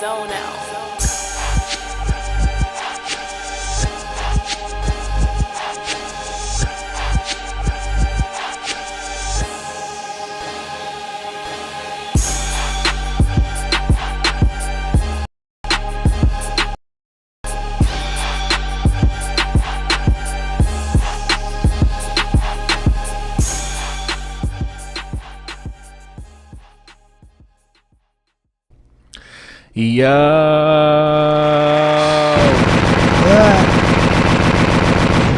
Zone out. Yo.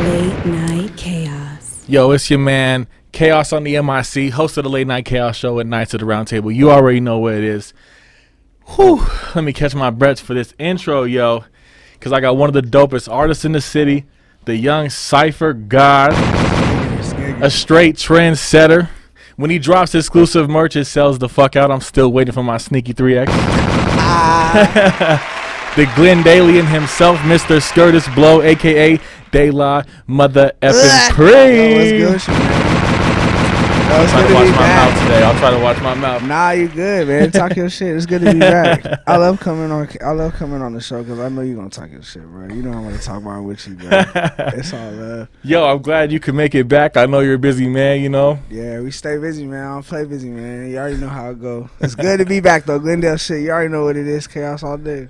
Late Night Chaos. Yo, it's your man, Khaos on the MIC, host of the Late Night Chaos Show at Nights at the Round Table. You already know what it is. Whew, let me catch my breath for this intro, yo, because I got one of the dopest artists in the city, the young cypher god, a straight trendsetter. When he drops exclusive merch, it sells the fuck out. I'm still waiting for my sneaky 3X. The Glendalian himself, Mr. Skirtus Blow, a.k.a. Dela Mother Effing Preme. I'll try to watch my mouth today. I'll try to watch my mouth. Nah, you good, man. Talk your shit. It's good to be back. I love coming on the show because I know you're gonna talk your shit, bro. You know I'm gonna talk about it with you, bro. It's all love. Yo, I'm glad you could make it back. I know you're a busy man, you know. Yeah, we stay busy, man. I don't play busy, man. You already know how it go. It's good to be back though. Glendale shit. You already know what it is. Chaos all day.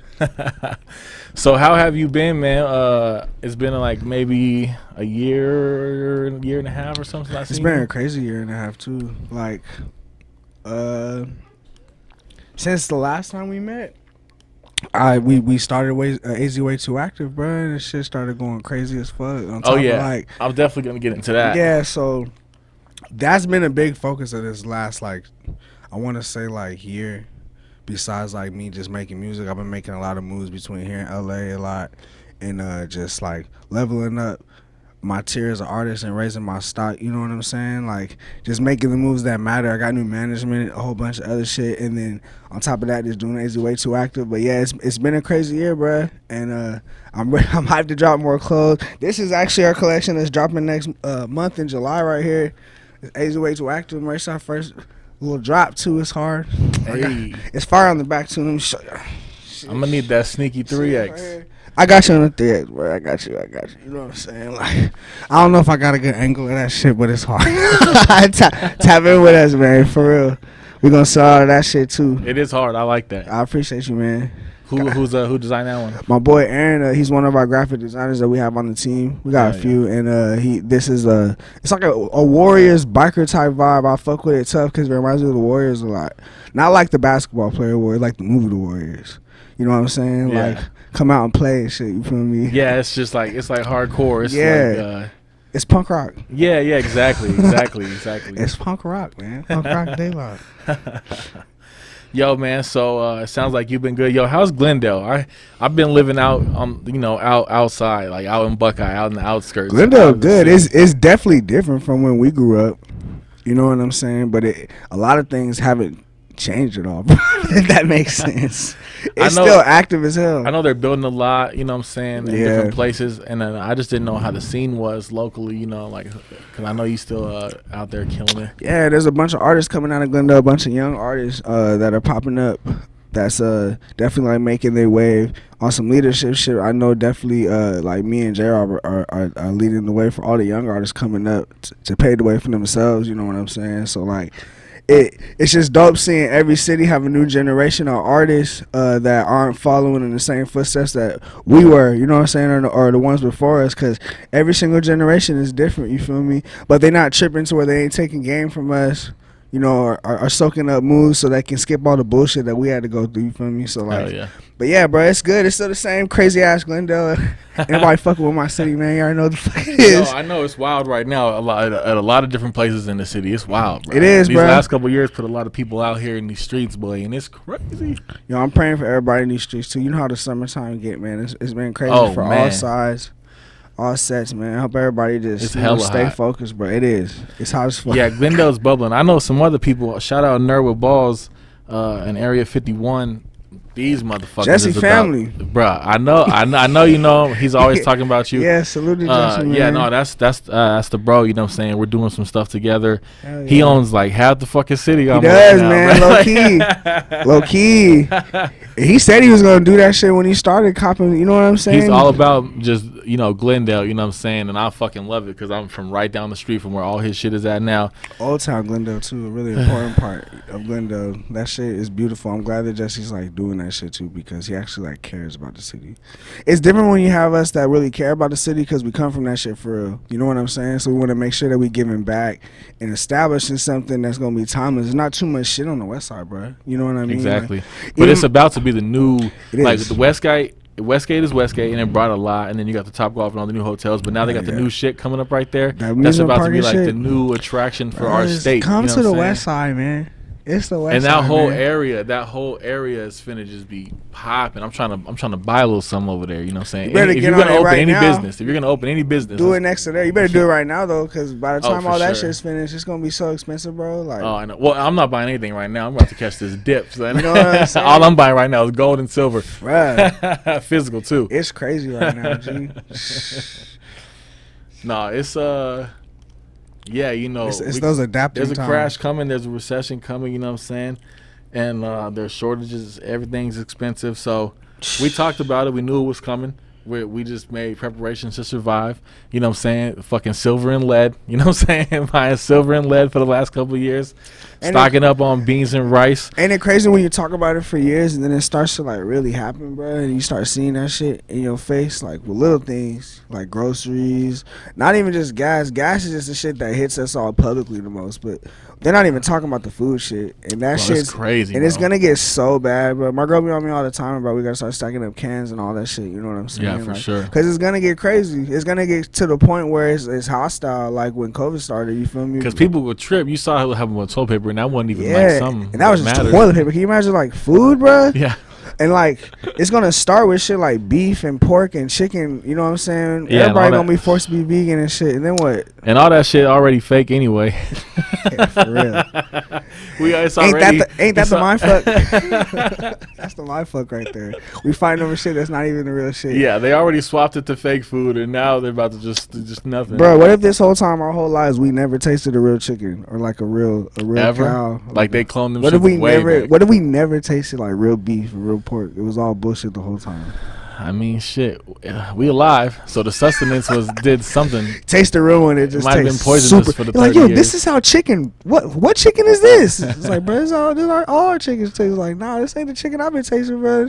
So how have you been, man? It's been like maybe a year and a half or something. It's been a crazy year and a half too. Like, since the last time we met, we started AZ Way Too Active, bro, and this shit started going crazy as fuck. Oh yeah, I'm definitely gonna get into that. Yeah, so that's been a big focus of this last, like, I want to say like year. Besides like me just making music, I've been making a lot of moves between here and LA a lot, and just like leveling up my tier as an artist and raising my stock, you know what I'm saying? Like just making the moves that matter. I got new management, a whole bunch of other shit, and then on top of that, just doing AZ Way Too Active. But yeah, it's been a crazy year, bruh, and I'm hyped to drop more clothes. This is actually our collection that's dropping next month in July right here. It's AZ Way Too Active. Merch our first little drop too. It's hard. Hey. It's fire on the back too. Let me show you. I'm gonna need that sneaky 3X. I got you on the 3X, bro. I got you. You know what I'm saying? Like, I don't know if I got a good angle of that shit, but it's hard. Tap in with us, man. For real. We gonna sell all of that shit too. It is hard. I like that. I appreciate you, man. Who designed that one? My boy Aaron. He's one of our graphic designers that we have on the team. We got a few, and this is it's like a Warriors biker type vibe. I fuck with it tough because it reminds me of the Warriors a lot. Not like the basketball player Warriors, like the movie The Warriors. You know what I'm saying? Yeah. Like come out and play and shit. You feel me? Yeah, it's just like hardcore. It's like, it's punk rock. Yeah, exactly. It's punk rock, man. Punk rock daylight. Yo, man, so it sounds like you've been good. Yo, how's Glendale? I've been living out, outside, like out in Buckeye, out in the outskirts. Glendale good. It's definitely different from when we grew up. You know what I'm saying? But a lot of things haven't changed at all. If that makes sense. It's still active as hell. I know they're building a lot, you know what I'm saying, in different places. And then I just didn't know how the scene was locally, you know, like, because I know you still out there killing it. Yeah, there's a bunch of artists coming out of Glendale, a bunch of young artists that are popping up. That's definitely like making their wave on some leadership shit. I know definitely like me and J are leading the way for all the young artists coming up to pave the way for themselves, you know what I'm saying? So like it's just dope seeing every city have a new generation of artists that aren't following in the same footsteps that we were, you know what I'm saying, or the ones before us, because every single generation is different, you feel me? But they're not tripping to where they ain't taking game from us, you know, or are soaking up moves so they can skip all the bullshit that we had to go through, you feel me? So like, but yeah, bro, it's good. It's still the same crazy ass Glendale. Everybody fucking with my city, man. You already know what the fuck it is. I know it's wild right now. At a lot of different places in the city, it's wild, bro. It is, These bro. last couple of years put a lot of people out here in these streets, boy, and it's crazy. Yo, I'm praying for everybody in these streets too. You know how the summertime get, man. It's been crazy for all sides, all sets, man. I hope everybody just stay focused, bro. It is. It's hot as fuck. Yeah, Glendale's bubbling. I know some other people. Shout out Nerd with Balls in Area 51. These motherfuckers Jesse is family. Bruh, I know you know him. He's always talking about you. Yeah, salute to Jesse, man. Yeah, no, that's the bro, you know what I'm saying? We're doing some stuff together. Hell He yeah. owns like half the fucking city. He almost does, now, man. bro. Low key. He said he was gonna do that shit when he started copping. You know what I'm saying? He's all about just, you know, Glendale, you know what I'm saying? And I fucking love it because I'm from right down the street from where all his shit is at now. Old Town Glendale too, a really important part of Glendale. That shit is beautiful. I'm glad that Jesse's like doing that shit too because he actually like cares about the city. It's different when you have us that really care about the city because we come from that shit for real. You know what I'm saying? So we want to make sure that we giving back and establishing something that's gonna be timeless. There's not too much shit on the west side, bro. You know what I mean? Exactly. Like, But it's about to be the new, It like is. the Westgate is Westgate, and it brought a lot, and then you got the Top Golf and all the new hotels. But now they got the Yeah. new shit coming up right there. That That's amusement about to park be and like shit. the new attraction for our Just state. Come you know to what the I'm west saying? side, man. It's the west And side. that whole man. area is finna just be popping. I'm trying to buy a little something over there. You know what I'm saying? You better if get you're on gonna it open right any now. business, if you're gonna open any business, Do it next to there. You better do it right now though, because by the Oh, time for all that sure. shit's finished, it's gonna be so expensive, bro. Like, Oh, I know. Well, I'm not buying anything right now. I'm about to catch this dip. Son. You know what I'm saying? All I'm buying right now is gold and silver, bruh, physical too. it's crazy right now, G. No, it's yeah, you know, It's those adapting there's a times. crash coming, there's a recession coming, you know what I'm saying? And there's shortages, everything's expensive. So we talked about it, we knew it was coming. We just made preparations to survive. You know what I'm saying? Fucking silver and lead. You know what I'm saying? Buying silver and lead for the last couple of years. And Stocking up on beans and rice. Ain't it crazy when you talk about it for years and then it starts to like really happen, bro? And you start seeing that shit in your face, like with little things, like groceries. Not even just gas. Gas is just the shit that hits us all publicly the most. But they're not even talking about the food shit. And that Bro, shit's it's crazy, And it's bro. gonna get so bad, bro. My girl be on me all the time, bro. We gotta start stacking up cans and all that shit. You know what I'm saying? Yeah, for sure. Because it's gonna get crazy. It's gonna get to the point where it's hostile, like when COVID started. You feel me? Because people would trip. You saw what happened with toilet paper, and that wasn't even Yeah, like something. and that was just mattered. toilet paper. Can you imagine like food, bro? Yeah. And like it's gonna start with shit like beef and pork and chicken. You know what I'm saying? Yeah, and Everybody all gonna that- be forced to be vegan and shit. And then what? And all that shit already fake anyway. Yeah, for real. It's Ain't already, that the mind fuck? fuck? That's the mind fuck right there. We fighting over shit that's not even the real shit. Yeah, they already swapped it to fake food, and now they're about to just nothing. Bro, what if this whole time our whole lives we never tasted a real chicken or like a real Ever? cow? Like they cloned them. What if shits we way never? back. What if we never tasted like real beef or real pork? It was all bullshit the whole time. I mean, shit. We alive, so the sustenance did something. Taste the real one. It just might have tastes been poisonous super. for the You're like, 30 yo, years. this is how chicken. What chicken is this? It's like, bro, all our chickens taste like. Nah, this ain't the chicken I've been tasting, bro.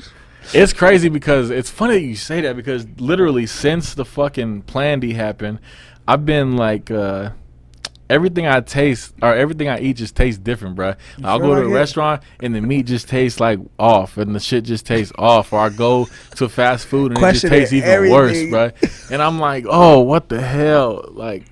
It's crazy because it's funny that you say that because literally since the fucking Plan D happened, I've been like everything I taste or everything I eat just tastes different, bruh. I'll feel go to like a it? restaurant and the meat just tastes like off and the shit just tastes off. Or I go to fast food and it just Questioning tastes even everything. worse, bruh. And I'm like, oh, what the hell? Like,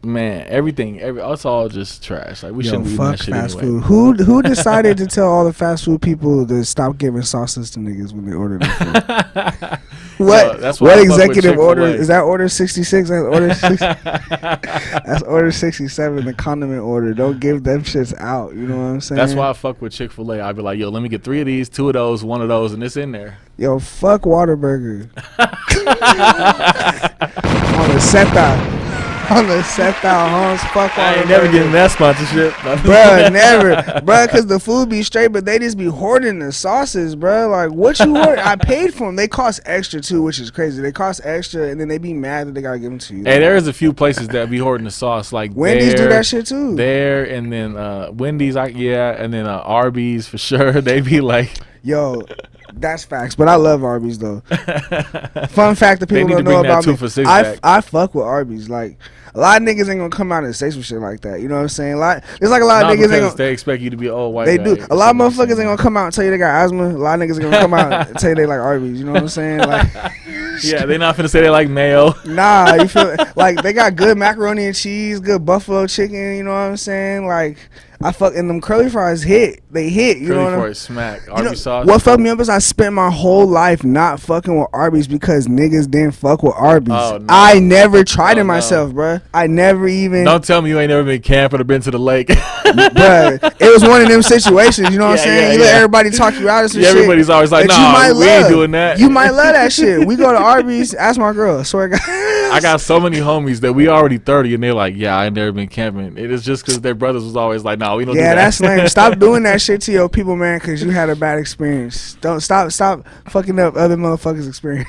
man, it's all just trash. Like we Yo, shouldn't be eating fuck that shit fast anyway. food. Who decided to tell all the fast food people to stop giving sauces to niggas when they order their food? What? Yo, that's why What I fuck with executive order Chick-fil-A. is that? Order 66. That's order 60, That's order 67. The condiment order. Don't give them shits out. You know what I'm saying? That's why I fuck with Chick-fil-A. I'd be like, yo, let me get 3 of these, 2 of those, 1 of those, and it's in there. Yo, fuck Whataburger. On the set out. On the set out, Hans. Fuck I ain't Whataburger. never getting that sponsorship. Bruh, never. Bruh, because the food be straight, but they just be hoarding the sauces, bruh. Like, what you order? I paid for them. They cost extra, too, which is crazy. They cost extra, and then they be mad that they got to give them to you. Hey, there is a few places that be hoarding the sauce, like Wendy's do there, that shit, too. There, and then Wendy's, and then Arby's for sure. They be like, Yo, that's facts. But I love Arby's, though. Fun fact that They people need to don't know bring that about 2 me. for $6 I fuck with Arby's. Like, a lot of niggas ain't gonna come out and say some shit like that. You know what I'm saying? There's like a lot of not niggas ain't because gonna. they expect you to be old white. They guy do. or A lot of something. motherfuckers ain't gonna come out and tell you they got asthma. A lot of niggas are gonna come out and tell you they like Arby's. You know what I'm saying? Like, Yeah, they not finna say they like mayo. nah, you feel like they got good macaroni and cheese, good buffalo chicken. You know what I'm saying? Like, I fucking them curly fries hit. They hit. You know Curly what I'm fries smack. You know, Arby's sauce. what fucked me up is I spent my whole life not fucking with Arby's because niggas didn't fuck with Arby's. Oh, no. I never tried Oh, it myself, bruh. I never even. Don't tell me you ain't never been camping or been to the lake. Bruh, it was one of them situations. You know what I'm saying? You let everybody talk you out of some shit. Everybody's always like, that nah, we ain't doing that. You might love that shit. We go to Arby's. Ask my girl. I swear to God. I got so many homies that we already 30 and they're like, yeah, I ain't never been camping. It is just because their brothers was always like, nah, we don't do that. Yeah, that's lame. Stop doing that shit to your people, man, because you had a bad experience. Don't stop fucking up other motherfuckers' experience.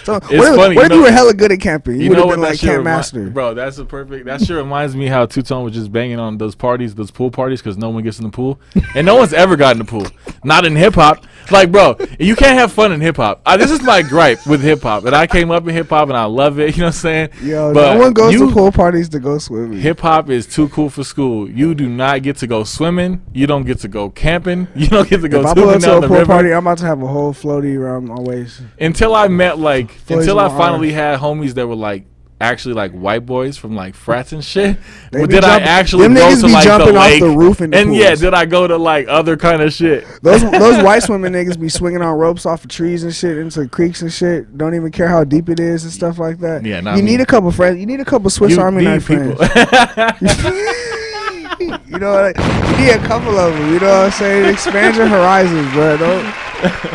So It's funny. What if you were hella good at camping? You would have what been that like shit Camp Master. Bro, that's a perfect. That shit reminds me how Two-Tone was just banging on those parties, those pool parties, because no one gets in the pool. And no one's ever gotten in the pool. Not in hip-hop. Like, bro, you can't have fun in hip-hop. This is my gripe with hip-hop. And I came up in hip-hop and I love it. You know what I'm saying? Yo, but no one goes to pool parties to go swimming. Hip-hop is too cool for school. You do not get to go swimming. You don't get to go camping. You don't get to go if I pull swimming up to down a the pool river. party, I'm about to have a whole floaty around my waist. Until I met until I my finally had homies that were like actually like white boys from like frats and shit. They be Did I jumping- actually them go niggas to be like the jumping off lake? the roof in the And yeah, pools. did I go to like other kind of shit? Those white swimming niggas be swinging on ropes off of trees and shit into creeks and shit. Don't even care how deep it is and stuff like that. Yeah, not you me. need a couple friends. You need a couple Swiss You Army need knife people. friends. You know what? You need a couple of them. You know what I'm saying? Expand your horizons, bro. Don't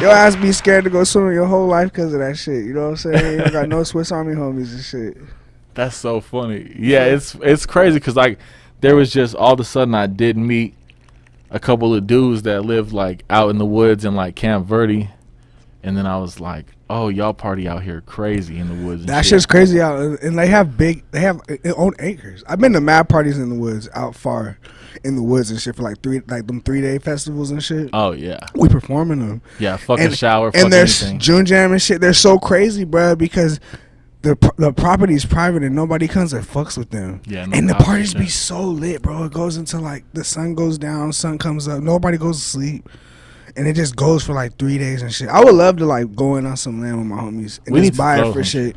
your ass be scared to go swimming your whole life because of that shit. You know what I'm saying? You don't got no Swiss Army homies and shit. That's so funny. Yeah, it's crazy because like there was just all of a sudden I did meet a couple of dudes that lived like out in the woods in like Camp Verde, and then I was like, oh, y'all party out here crazy in the woods. And That shit. shit's crazy out, and they have their own acres. I've been to mad parties in the woods, out far in the woods and shit for like 3-day festivals and shit. Oh yeah, We performing them. yeah. Fucking shower. And there's anything. June Jam and shit. They're so crazy, bro, because the property's private and nobody comes and fucks with them. Yeah, no and the cops and parties be shit. so lit, bro. It goes until like the sun goes down, sun comes up, nobody goes to sleep. And it just goes for like 3 days and shit. I would love to like go in on some land with my homies and We need just to buy throw it for some. shit.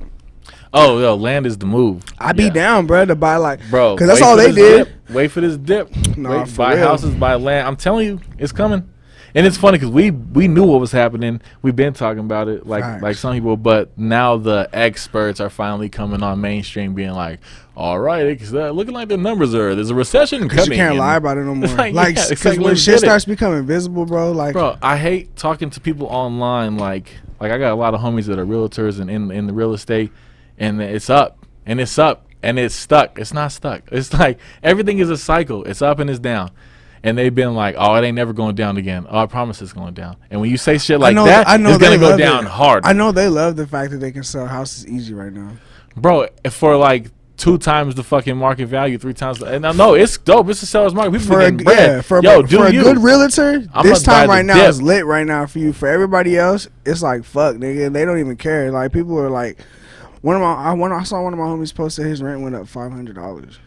Oh, yo, land is the move. I'd be Yeah. down, bro, to buy like, Bro, because that's wait all for they this did. dip. Wait for this dip. Nah, Wait, for buy real. houses, buy land. I'm telling you, it's coming. And it's funny because we knew what was happening. We've been talking about it, like Facts. some people. But now the experts are finally coming on mainstream, being like, "All right, it's looking like the numbers are. There's a recession Because coming." you can't and- lie about it no more. Like, Like, yeah, it's because like, when let's shit get it. starts becoming visible, bro, like, Bro, I hate talking to people online. Like I got a lot of homies that are realtors and in the real estate, and it's up and it's up and it's stuck. It's not stuck. It's like everything is a cycle. It's up and it's down. And they've been like, oh, it ain't never going down again. Oh, I promise it's going down. And when you say shit like that, it's they gonna go love down it. hard. I know they love the fact that they can sell houses easy right now. Bro, for like 2 times the fucking market value, 3 times. And I know it's dope. It's a seller's market. People For a, getting bread. yeah, for, Yo, for do a you. good realtor, I'm this gonna buy time the right now dip. is lit right now for you. For everybody else, it's like fuck, nigga. They don't even care. Like people are like, I saw one of my homies posted his rent went up $500.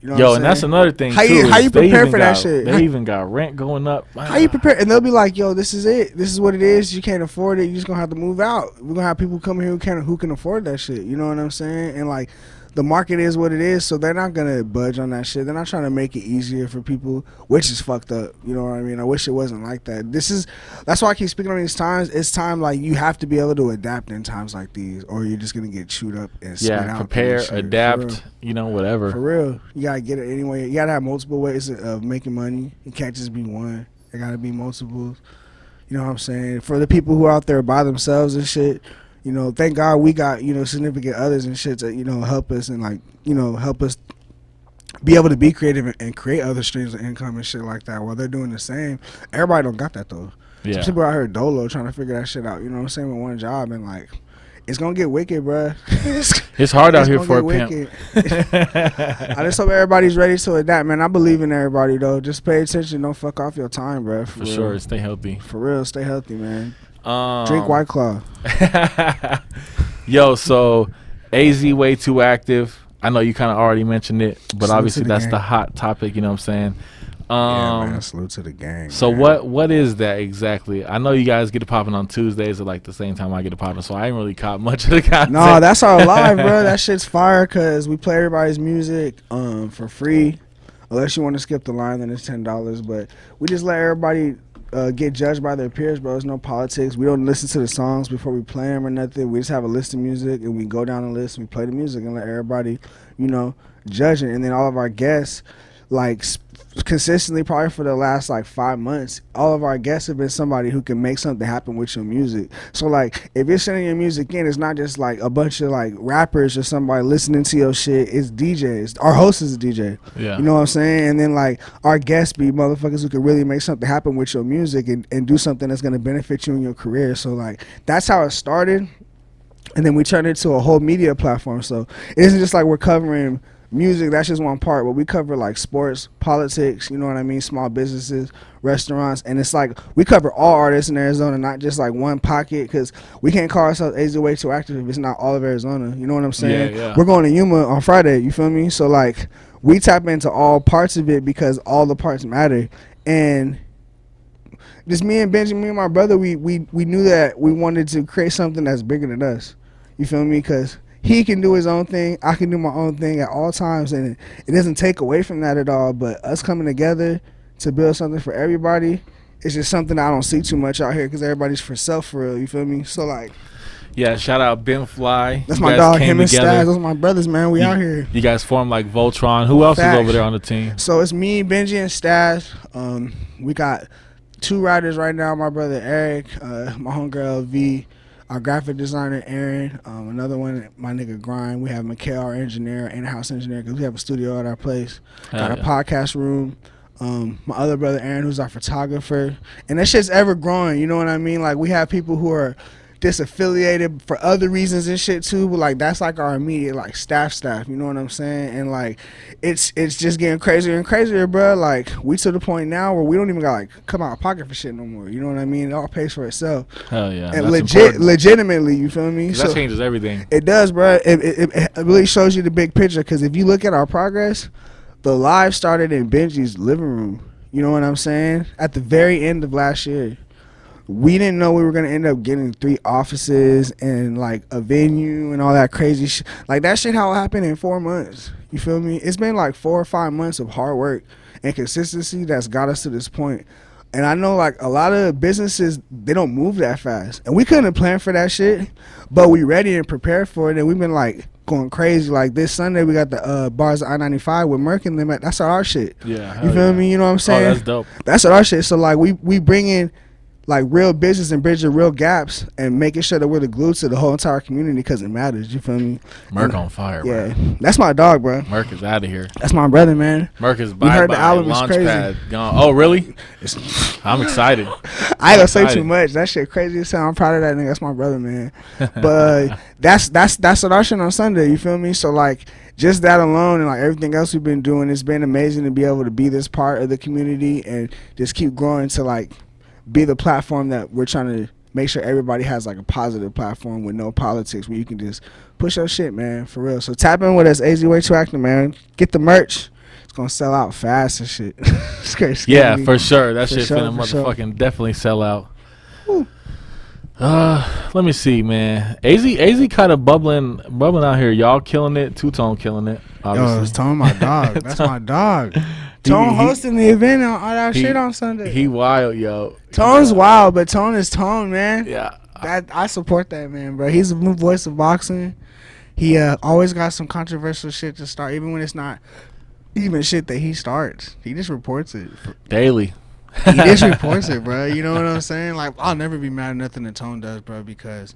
You know what Yo, I'm and that's saying? another thing How too. you is they prepare even for that got- shit? They even got rent going up. How you prepare? And they'll be like, "Yo, this is it. This is what it is. You can't afford it. You just gonna have to move out. We're gonna have people come here who can afford that shit. You know what I'm saying? And like, the market is what it is, so they're not gonna budge on that shit. They're not trying to make it easier for people, which is fucked up. You know what I mean? I wish it wasn't like that. That's why I keep speaking on these times. It's time like you have to be able to adapt in times like these, or you're just gonna get chewed up and spit out. prepare, and shit. For real. adapt, whatever. For real, you gotta get it anyway. You gotta have multiple ways of making money. It can't just be one. It gotta be multiples. You know what I'm saying? For the people who are out there by themselves and shit, thank God we got, significant others and shit to, help us and like, help us be able to be creative and create other streams of income and shit like that while they're doing the same. Everybody don't got that though. Yeah. Some people out here dolo trying to figure that shit out. You know what I'm saying? With one job and like, it's gonna get wicked, bruh. It's hard out It's here gonna for a get pimp. wicked. I just hope everybody's ready to adapt, man. I believe in everybody though. Just pay attention. Don't fuck off your time, bro. For sure, stay healthy. For real, stay healthy, man. Drink White Claw. Yo, so AZ way too active. I know you kind of already mentioned it, but Salute obviously to the that's gang. the hot topic. You know what I'm saying? Yeah, man. Salute to the gang. So man. what is that exactly? I know you guys get it popping on Tuesdays at like the same time I get it popping, so I ain't really caught much of the content. No, that's our live, bro. That shit's fire because we play everybody's music for free. Unless you want to skip the line, then it's $10. But we just let everybody get judged by their peers, bro. There's no politics. We don't listen to the songs before we play them or nothing. We just have a list of music, and we go down the list and we play the music and let everybody, judge it. And then all of our guests, like consistently, probably for the last like 5 months, all of our guests have been somebody who can make something happen with your music. So like, if you're sending your music in, it's not just like a bunch of like rappers or somebody listening to your shit. It's DJs. Our host is a DJ. Yeah. You know what I'm saying? And then like our guests be motherfuckers who can really make something happen with your music and do something that's gonna benefit you in your career. So like, that's how it started. And then we turned it into a whole media platform. So it isn't just like we're covering music, that's just one part, but we cover like sports, politics, you know what I mean, small businesses, restaurants, and it's like we cover all artists in Arizona, not just like one pocket, because we can't call ourselves AZ Way Too Active if it's not all of Arizona, you know what I'm saying? Yeah. We're going to Yuma on Friday, you feel me? So like, we tap into all parts of it because all the parts matter. And just me and Benji, me and my brother, we knew that we wanted to create something that's bigger than us, you feel me? Because he can do his own thing, I can do my own thing at all times, and it doesn't take away from that at all. But us coming together to build something for everybody, it's just something I don't see too much out here because everybody's for self, for real, you feel me? So like, yeah, shout out Ben Fly. that's You my guys dog, came him and together. Stas, those are my brothers, man, we out here. You guys formed like Voltron. Who else Facts. is over there on the team? So it's me, Benji, and Stas. We got 2 writers right now, my brother Eric, my homegirl V, our graphic designer Aaron, another one, my nigga Grind. We have Mikhail, our engineer, in-house engineer, because we have a studio at our place. Got a podcast room. My other brother Aaron, who's our photographer, and that shit's ever growing. You know what I mean? Like, we have people who are disaffiliated for other reasons and shit too, but like, that's like our immediate like staff, you know what I'm saying? And like, it's just getting crazier and crazier, bro. Like, we to the point now where we don't even got like come out of pocket for shit no more, you know what I mean? It all pays for itself. Hell yeah. And that's legitimately, you feel me? that changes everything. It does, bro. It really shows you the big picture, because if you look at our progress, the live started in Benji's living room, you know what I'm saying, at the very end of last year. We didn't know we were going to end up getting 3 offices and like a venue and all that crazy shit. Like, that shit how it happened in 4 months. You feel me? It's been like 4 or 5 months of hard work and consistency that's got us to this point. And I know like a lot of businesses, they don't move that fast. And we couldn't have planned for that shit, but we ready and prepared for it. And we've been like going crazy. Like this Sunday, we got the bars at I-95 with Merck and them. That's our shit. Yeah. You feel me? You know what I'm saying? Oh, that's dope. That's our shit. So like, we bring in like real business and bridging real gaps and making sure that we're the glue to the whole entire community, because it matters. You feel me? Merc on fire, bro. Yeah, that's my dog, bro. Merc is out of here. That's my brother, man. Merc is We heard the album is crazy. Launchpad gone. Oh, really? I'm excited. I ain't gonna say too much. That shit crazy as hell. I'm proud of that nigga. That's my brother, man. But that's what our shit on Sunday. You feel me? So like, just that alone and like everything else we've been doing, it's been amazing to be able to be this part of the community and just keep growing to like be the platform that we're trying to make sure everybody has, like a positive platform with no politics, where you can just push your shit, man, for real. So tap in with us, AZ Way Too Active, man. Get the merch. It's gonna sell out fast and shit. It's crazy. Yeah, for sure. That For shit sure, finna for sure. motherfucking definitely sell out. Woo. Let me see, man. AZ kind of bubbling out here. Y'all killing it. Two-Tone killing it. Obviously. Yo, it's Tone, my dog. That's my dog. He- Tone he- hosting the event on all that he- shit on Sunday. He wild, yo. Tone's wild, but Tone is Tone, man. Yeah. That I support that, man, bro. He's a new voice of boxing. He always got some controversial shit to start, even when it's not even shit that he starts. He just reports it. Daily. He just reports it, bro. You know what I'm saying? Like, I'll never be mad at nothing that Tone does, bro, because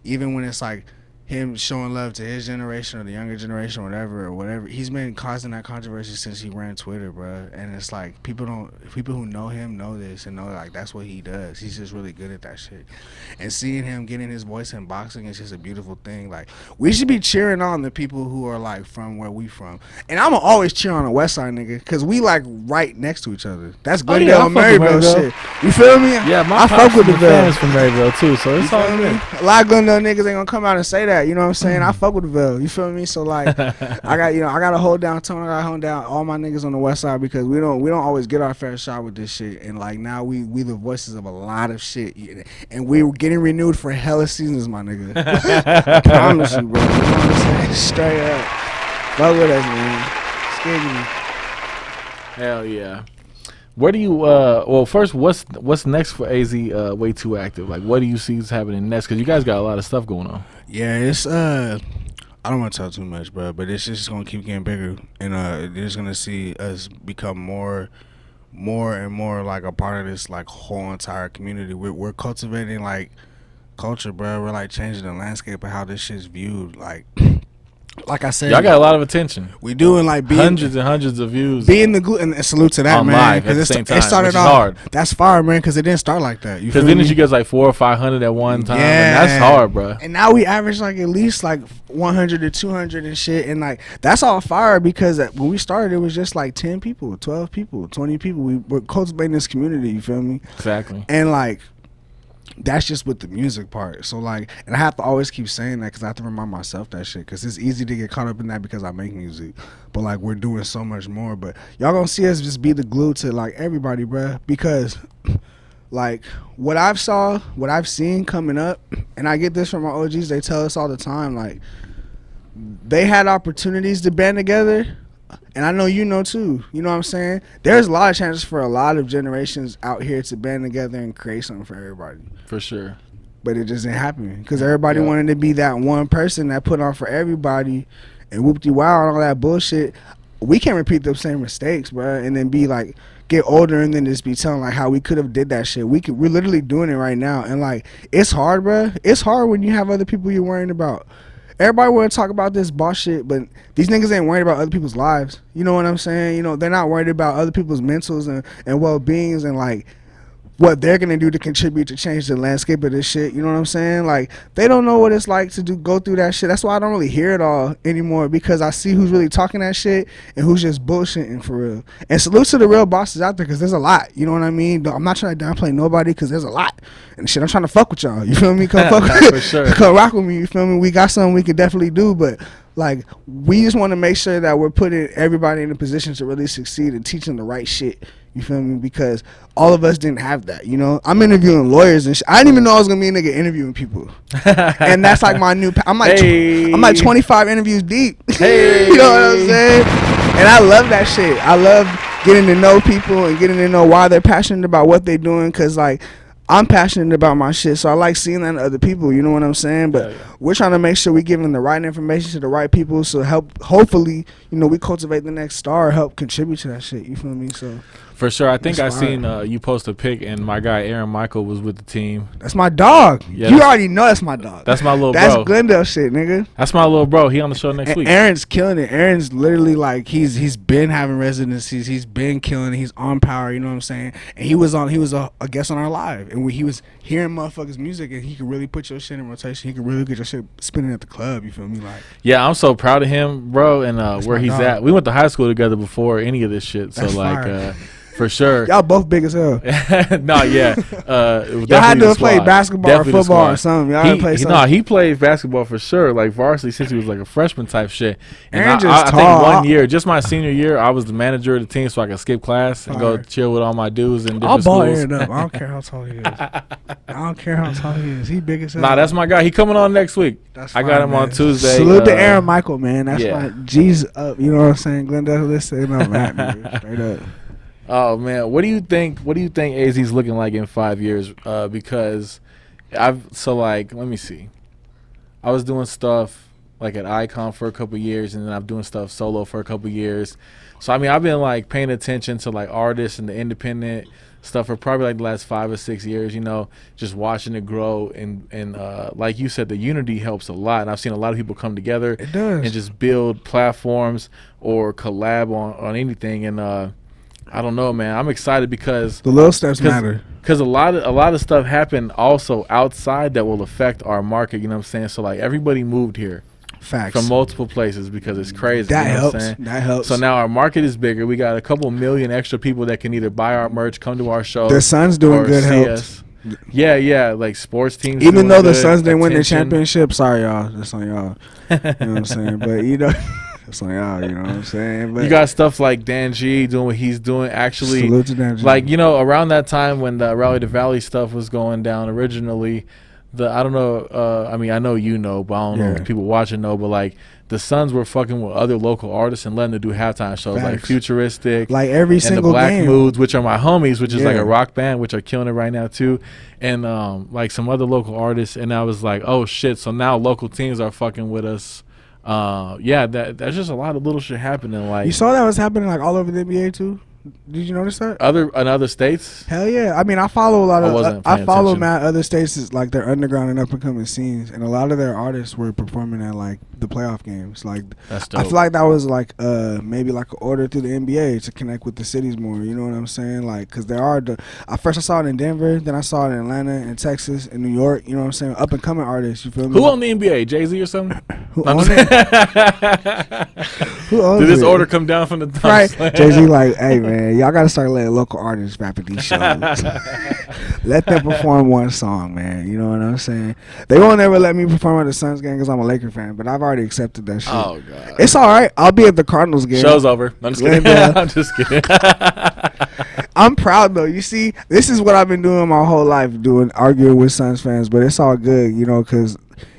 even when it's like him showing love to his generation or the younger generation or whatever, he's been causing that controversy since he ran Twitter, bro. And it's like, people who know him know this and know like that's what he does. He's just really good at that shit. And seeing him getting his voice in boxing is just a beautiful thing. Like, we should be cheering on the people who are like from where we from. And I'm always cheer on the West Side, nigga, because we like right next to each other. That's Glendale I and fuck with Maryville Maryville. shit. You feel me? Yeah, my I fuck with the fans Ville. from Maryville too, so it's You all feel good. me? A lot of Glendale niggas ain't gonna come out and say that. You know what I'm saying? I fuck with the Ville. You feel me? So like, I gotta hold down Tone. I gotta hold down all my niggas on the West Side, because we don't always get our fair shot with this shit. And like, now we the voices of a lot of shit, and we're getting renewed for hella seasons, my nigga. I promise you, bro. You know what I'm saying? Straight up. Fuck with us, man. Skiggity. Hell yeah. Where do you well first what's next for AZ Way Too Active? Like what do you see is happening next? Because you guys got a lot of stuff going on. Yeah, it's I don't want to tell too much, bro, but it's just gonna keep getting bigger, and they're just gonna see us become more and more like a part of this like whole entire community. We're cultivating like culture, bro. We're like changing the landscape of how this shit's viewed. Like I said, Y'all got a lot of attention. we doing like being Hundreds and hundreds of views. being the glue, and salute to that, On man. live at the 'Cause same time, it started which is off hard. That's fire, man. Because it didn't start like that. You Because feel then me? you guys like 400 or 500 at one time. And that's hard, bro. And now we average like at least like 100 to 200 and shit. And like that's all fire because when we started, it was just like 10 people, 12 people, 20 people. We were cultivating this community. You feel me? Exactly. And like that's just with the music part. So like, and I have to always keep saying that because I have to remind myself that shit because it's easy to get caught up in that because I make music, but like we're doing so much more. But y'all gonna see us just be the glue to like everybody, bruh, because like what I've seen coming up, and I get this from my OGs. They tell us all the time, like they had opportunities to band together. And I know you know too. You know what I'm saying? There's a lot of chances for a lot of generations out here to band together and create something for everybody. For sure. But it just didn't happen because everybody Yeah. wanted to be that one person that put on for everybody and whoop-de-wow and all that bullshit. We can't repeat those same mistakes, bro, and then be like get older and then just be telling like how we could have did that shit. We're literally doing it right now, and like it's hard, bro. It's hard when you have other people you're worrying about. Everybody want to talk about this boss shit, but these niggas ain't worried about other people's lives. You know what I'm saying? You know, they're not worried about other people's mentals and well-beings and like what they're gonna do to contribute to change the landscape of this shit. You know what I'm saying? Like they don't know what it's like to go through that shit. That's why I don't really hear it all anymore because I see who's really talking that shit and who's just bullshitting for real. And salute to the real bosses out there because there's a lot. You know what I mean? I'm not trying to downplay nobody because there's a lot and shit. I'm trying to fuck with y'all. You feel me? Come fuck For sure. come rock with me. You feel me? We got something we could definitely do, but like we just want to make sure that we're putting everybody in a position to really succeed and teaching the right shit. You feel me? Because all of us didn't have that, you know? I'm interviewing lawyers and shit. I didn't even know I was going to be a nigga interviewing people. And that's like my new... I'm like 25 interviews deep. Hey. You know what I'm saying? And I love that shit. I love getting to know people and getting to know why they're passionate about what they're doing because, like, I'm passionate about my shit, so I like seeing that in other people, you know what I'm saying? But we're trying to make sure we're giving the right information to the right people so hopefully, you know, we cultivate the next star, help contribute to that shit, you feel me? So For sure. I think I That's fire. seen you post a pic and my guy Aaron Michael was with the team. that's my dog. Yeah, You that's- already know that's my dog. That's my little That's bro. Glendale shit, nigga. That's my little bro. He on the show next And week. Aaron's killing it. Aaron's literally like he's been having residencies. He's been killing it. He's on Power. You know what I'm saying? And he was a guest on our live, and he was hearing motherfuckers' music, and he could really put your shit in rotation. He could really get your shit spinning at the club. You feel me? Like Yeah, I'm so proud of him, bro, and where my he's dog. at. We went to high school together before any of this shit. So That's like fire. for sure. y'all both big as hell. No, yeah. It was Y'all had definitely to the have played squad. basketball Definitely or the football or squad. something. Y'all had to play something. He played basketball for sure, like varsity since he was like a freshman type shit. And Aaron I just think tall. one year, just my senior year, I was the manager of the team, so I could skip class and go Fire. chill with all my dudes in I'll different ball schools. Aaron up. I don't care how tall he is. I don't care how tall he is. He big as hell. Nah, that's my guy. He coming on next week. That's I got fine, him man. on Tuesday. Salute to Aaron Michael, man. That's yeah. my G's up. You know what I'm saying? Glendale, listen up, man. Straight up. Oh man, what do you think? What do you think AZ's looking like in 5 years? Because let me see. I was doing stuff like at Icon for a couple years, and then I'm doing stuff solo for a couple years. So I mean, I've been like paying attention to like artists and the independent stuff for probably like the last 5 or 6 years. You know, just watching it grow and like you said, the unity helps a lot. And I've seen a lot of people come together It does. and just build platforms or collab on anything. And I don't know, man. I'm excited because The little steps matter. because a lot of stuff happened also outside that will affect our market. You know what I'm saying? So like everybody moved here Facts. from multiple places because it's crazy. That you know helps. What I'm saying? That helps. So now our market is bigger. We got a couple million extra people that can either buy our merch, come to our show. the Suns doing or good see helped. us. Yeah, like sports teams. Even doing though the good, Suns didn't win the attention. championship, sorry y'all. That's on y'all. You know what I'm saying? But you know, that's on y'all. You know what I'm saying? But You got stuff like Dan G doing what he's doing. Actually, salute to Dan G. like, you know, around that time when the Rally to Valley stuff was going down originally, I don't know. I mean, I know you know, but I don't know if people watching know. But like the Suns were fucking with other local artists and letting them do halftime shows like Futuristic, like every single and the Black game. Moods, which are my homies, which is like a rock band, which are killing it right now too, and like some other local artists. And I was like, oh shit! So now local teams are fucking with us. That's just a lot of little shit happening. Like you saw that was happening like all over the NBA too. Did you notice that? In other states? Hell yeah! I mean, I follow a lot of. I follow attention. other states like their underground and up and coming scenes, and a lot of their artists were performing at like the playoff games. Like that's dope. I feel like that was like maybe like an order through the NBA to connect with the cities more. You know what I'm saying? Like because there are first I saw it in Denver, then I saw it in Atlanta and Texas and New York. You know what I'm saying? Up and coming artists. You feel me? Who owned the NBA? Jay-Z or something? Who owned it? Who owns Did this it? order come down from the top? Right. Jay-Z like, hey man, y'all gotta start letting local artists rap at these shows. Let them perform one song, man. You know what I'm saying? They won't ever let me perform at the Suns game because I'm a Laker fan, but I've already accepted that shit. Oh god, it's all right. I'll be at the Cardinals game. Show's over. I'm just kidding. I'm just kidding. I'm proud though. You see, this is what I've been doing my whole life, arguing with Suns fans, but it's all good, you know, because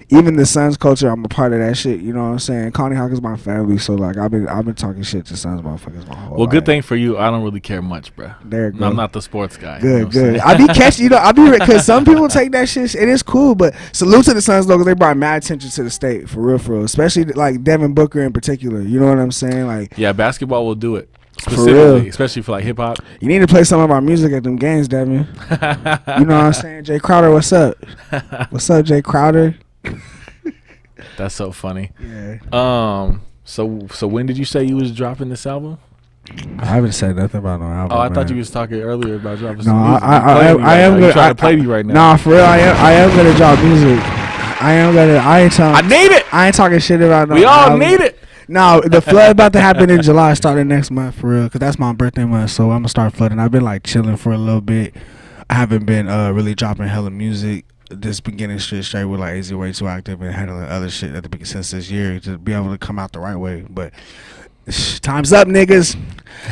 even the Suns culture, I'm a part of that shit. You know what I'm saying? Connie Hawk is my family, so like I've been talking shit to Suns motherfuckers my whole life. Well, good thing for you, I don't really care much, bro. There you go. I'm not the sports guy. Good, you know good. I be catching, you know, because some people take that shit. It is cool, but salute to the Suns though, because they brought mad attention to the state for real, especially like Devin Booker in particular. You know what I'm saying? Like, yeah, basketball will do it. Specifically, especially for like hip hop. You need to play some of our music at them games, Devin. You know what I'm saying? Jay Crowder, what's up? What's up, Jay Crowder? That's so funny. Yeah. So when did you say you was dropping this album? I haven't said nothing about no album. Oh, I thought you was talking earlier about dropping no, some music. I am gonna try to play me right now. Nah, for real, I am gonna drop music. I need it. I ain't talking shit about no We all album. need it. No, the flood about to happen in July, starting next month for real, cause that's my birthday month. So I'm gonna start flooding. I've been like chilling for a little bit. I haven't been really dropping hella music. This beginning shit straight with like AZ Way Too Active and handling other shit at the beginning since this year to be able to come out the right way. But time's up, niggas.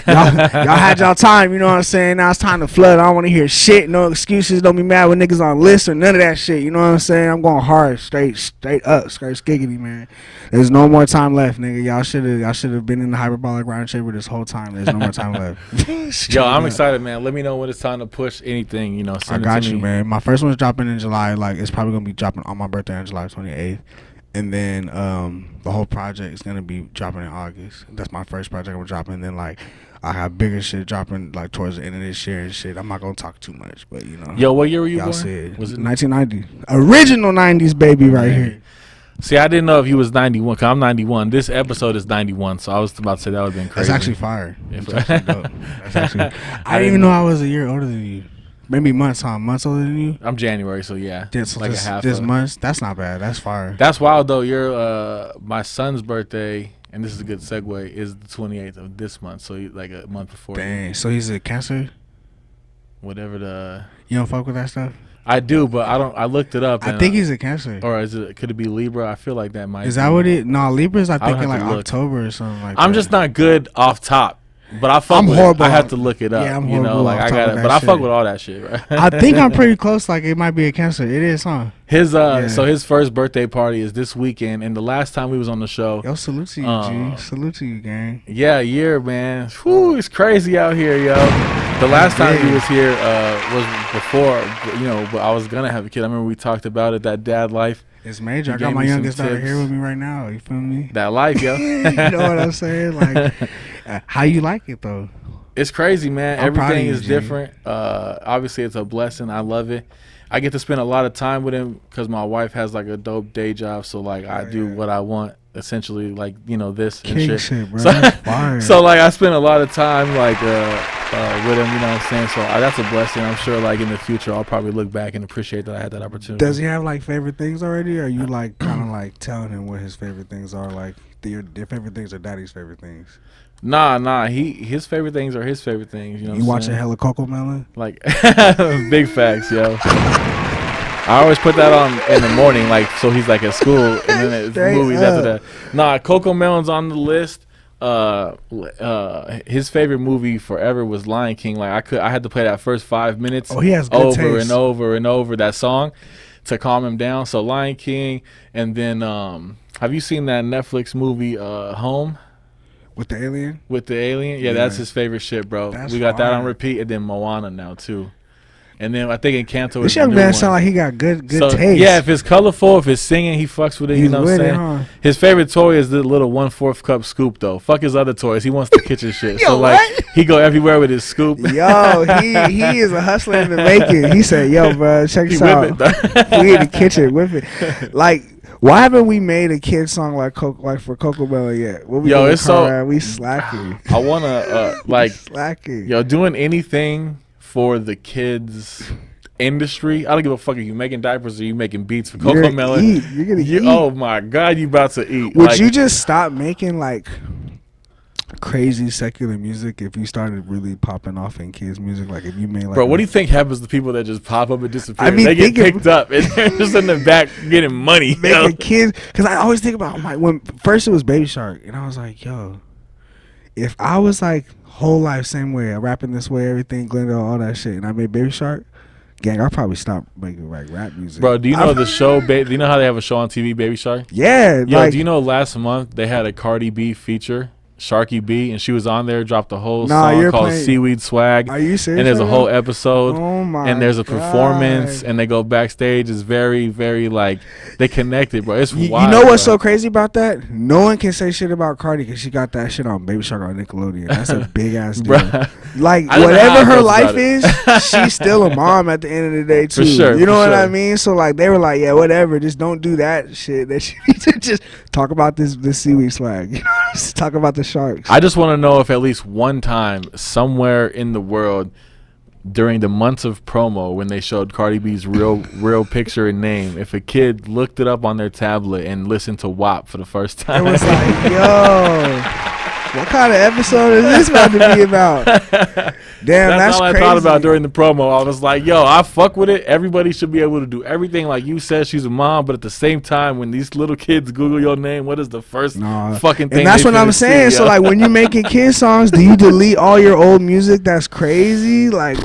Y'all had y'all time, you know what I'm saying? Now it's time to flood. I don't want to hear shit, no excuses. Don't be mad with niggas on lists or none of that shit. You know what I'm saying? I'm going hard, straight up, straight skiggity, man. There's no more time left, nigga. Y'all should have been in the hyperbolic round chamber this whole time. There's no more time left. Yo, I'm excited, man. Let me know when it's time to push anything. You know, I got you, man. My first one's dropping in July. Like it's probably gonna be dropping on my birthday on July 28th. And then the whole project is gonna be dropping in August. That's my first project I'm dropping. And then like I have bigger shit dropping like towards the end of this year and shit. I'm not gonna talk too much, but you know. Yo, what year were you y'all born? Said, was it 1990? Original 90s baby right here. See, I didn't know if he was 91. Cause I'm 91. This episode is 91, so I was about to say that would have been crazy. That's actually fire. That's actually dope. That's actually. I didn't even know I was a year older than you. Maybe months, huh? Months older than you? I'm January, so yeah. Like a half. This month? That's not bad. That's fire. That's wild, though. Your my son's birthday, and this is a good segue, is the 28th of this month, so like a month before. Dang. So he's a Cancer? Whatever the... You don't fuck with that stuff? I do, but I don't. I looked it up. I think he's a Cancer. Or is it? Could it be Libra? I feel like that might. Is that what it? No, Libra's I think in like October or something like that. I'm just not good off top. But I fuck with horrible. I have to look it up. Yeah, I'm you know, horrible like off I top got of it. that But I fuck shit. with all that shit, right? I think I'm pretty close. Like it might be a Cancer. It is, huh? His so his first birthday party is this weekend, and the last time we was on the show. Yo, salute to you, G. Salute to you, gang. Yeah, year, man. Whew, it's crazy out here, yo. The last time he was here was before, you know, but I was gonna have a kid. I remember we talked about it, that dad life. It's major. I got my youngest daughter here with me right now. You feel me? That life, yo. You know what I'm saying? Like, how you like it though? It's crazy, man. I'm proud of Everything you, is G. different. Obviously, it's a blessing. I love it. I get to spend a lot of time with him because my wife has like a dope day job. So like I do what I want, essentially, like you know this King and shit. bro. So, That's fire. so like I spend a lot of time like with him. You know what I'm saying? So that's a blessing. I'm sure like in the future I'll probably look back and appreciate that I had that opportunity. Does he have like favorite things already? Or are you like kind of like telling him what his favorite things are? Like their favorite things or daddy's favorite things? Nah. His favorite things are his favorite things. You know. You watching hella Coco Melon? Like big facts, yo. I always put that on in the morning, like so he's like at school, and then it's movies after that. Nah, Coco Melon's on the list. His favorite movie forever was Lion King. Like I had to play that first 5 minutes. Oh, he has good over taste. and over and over that song. to calm him down. So Lion King, and then have you seen that Netflix movie Home? With the alien? With the alien? Yeah, that's his favorite shit, bro. That's we got that fire. on repeat, and then Moana now too. And then I think Encanto This is the young new man one. sound like he got good So, taste. yeah, if it's colorful, if it's singing, he fucks with it. You He's know what I'm with it, saying? huh? His favorite toy is the little 1/4 cup scoop, though. Fuck his other toys. He wants the kitchen shit. Yo, So like, what? he go everywhere with his scoop. Yo, he is a hustler in the making. He said, "Yo, bro, check He this whip out. it, though. We in the kitchen whip it." Like, why haven't we made a kid song like for Coco Melon yet? What we Yo, doing, it's so- Conrad? We slacking. I wanna like, Slacking. yo, doing anything for the kids industry. I don't give a fuck if you making diapers or you making beats for Coco You're gonna Melon. eat. You're gonna eat. Oh my god, you about to eat? Would Like, you just stop making like crazy secular music if you started really popping off in kids music? Like if you made like, bro, what do you think happens to people that just pop up and disappear? I mean, they get thinking- picked up and they're just in the back getting money. making yo. kids? Because I always think about like when first it was Baby Shark, and I was like, yo, if I was like whole life same way, I rapping this way, everything, Glendale, all that shit, and I made Baby Shark, gang, I'll probably stop making like rap music. Bro, do you know the show? Do you know how they have a show on TV, Baby Shark? Yeah, Yo, like do you know last month they had a Cardi B feature, Sharky B, and she was on there, dropped a whole Nah, song you're called playing- Seaweed Swag. are you serious? And there's a right whole now? episode, Oh my and there's a performance, God. and they go backstage. It's very, very like they connected, bro. It's You wild. know what's bro. so crazy about that? No one can say shit about Cardi because she got that shit on Baby Shark on Nickelodeon. That's a big ass deal. Bruh. Like I don't know how whatever I her felt life about is, it. she's still a mom at the end of the day too. For sure, You know for what I sure. mean? So like they were like, yeah, whatever, just don't do that shit. That she needs to just talk about this seaweed swag. You know, just talk about the sharks. I just want to know if at least one time somewhere in the world during the months of promo when they showed Cardi B's real picture and name, if a kid looked it up on their tablet and listened to WAP for the first It time. was like, yo, what kind of episode is this about to be about? Damn, that's all I crazy. thought about during the promo. I was like, yo, I fuck with it. Everybody should be able to do everything like you said. She's a mom, but at the same time, when these little kids Google your name, what is the first Nah. fucking thing? And that's they what I'm finna see, saying. So yo? like when you're making kid songs, do you delete all your old music? That's crazy. Like,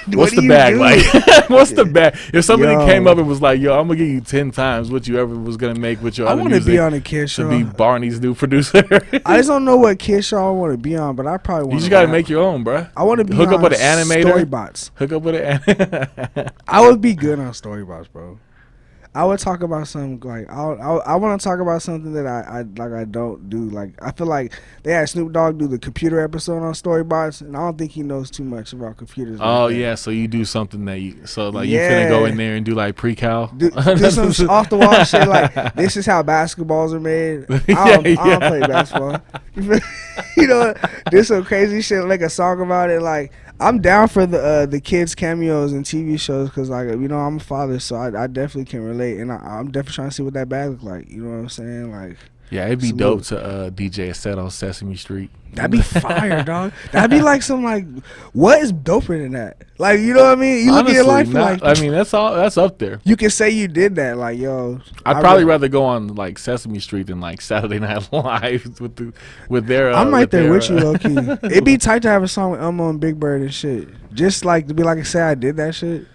what's what the do you bag do? like? What's the bag? If somebody Yo. came up and was like, "Yo, I'm gonna give you 10 times what you ever was gonna make with your I other want to music be on a kid to show. be Barney's new producer," I just don't know what kid show I want to be on, but I probably you want. just gotta make your own, bruh. I want to be hook on up with an animator. Storybots. Hook up with an. I would be good on Storybots, bro. I would talk about something like I want to talk about something that I don't do. Like I feel like they had Snoop Dogg do the computer episode on Storybots, and I don't think he knows too much about computers. Oh like that. yeah, so you do something that you you Yeah. finna go in there and do like pre-cal. Do some off the wall shit like this is how basketballs are made. I don't play basketball. You know, do some crazy shit, make a song about it. Like I'm down for the kids cameos and TV shows because like you know I'm a father, so I definitely can relate, and I'm definitely trying to see what that bag look like. You know what I'm saying? Like Yeah, it'd be Salute. dope to DJ a set on Sesame Street. that'd be fire, dog. That'd be like some like what is doper than that? Like you know what I mean? You look at your life and like I mean, that's up there. you can say you did that. Like yo, I'd I probably re- rather go on like Sesame Street than like Saturday Night Live with their. I'm right there their, with you, low key. It'd be tight to have a song with Elmo and Big Bird and shit. Just like to be like, say I did that shit.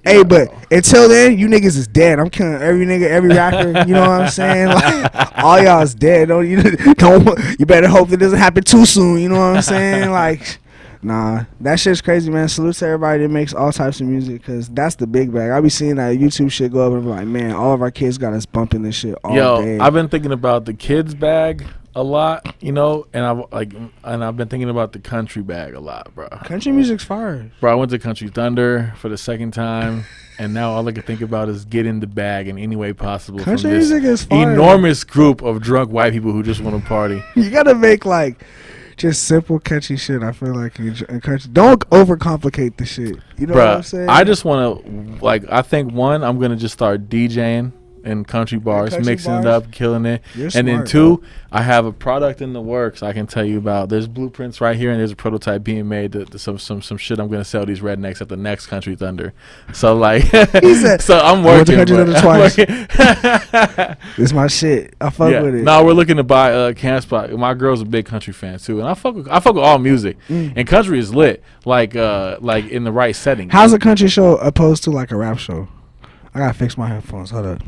Hey, but until then, you niggas is dead. I'm killing every nigga, every rapper. You know what I'm saying? Like all y'all is dead. You better hope it doesn't happen too soon. You know what I'm saying? Like, nah, that shit's crazy, man. Salute to everybody that makes all types of music, cause that's the big bag. I be seeing that YouTube shit go up and be like, man, all of our kids got us bumping this shit all day. I've been thinking about the kids bag a lot, you know, and I've been thinking about the country bag a lot, bro. Country music's fire. Bro, I went to Country Thunder for the second time, and now all I can think about is getting the bag in any way possible Country from this music is fire. enormous group of drunk white people who just want to party. You gotta make like just simple, catchy shit. I feel like in country, don't overcomplicate the shit. You know what I'm Bruh, saying? I just want to, like, I think one, I'm going to just start DJing in country bars, country mixing it bars? up, killing it. You're And then smart, two, I have a product in the works I can tell you about. There's blueprints right here, and there's a prototype being made to some shit I'm going to sell these rednecks at the next Country Thunder. So, like, He said, so I'm I went to working. Country bro. Thunder I'm twice. working. This my shit. I fuck with it. No, we're looking to buy a camp spot. My girl's a big country fan too, and I fuck with all music. And country is lit, like in the right setting. How's a country show opposed to like a rap show? I gotta fix my headphones. Hold up.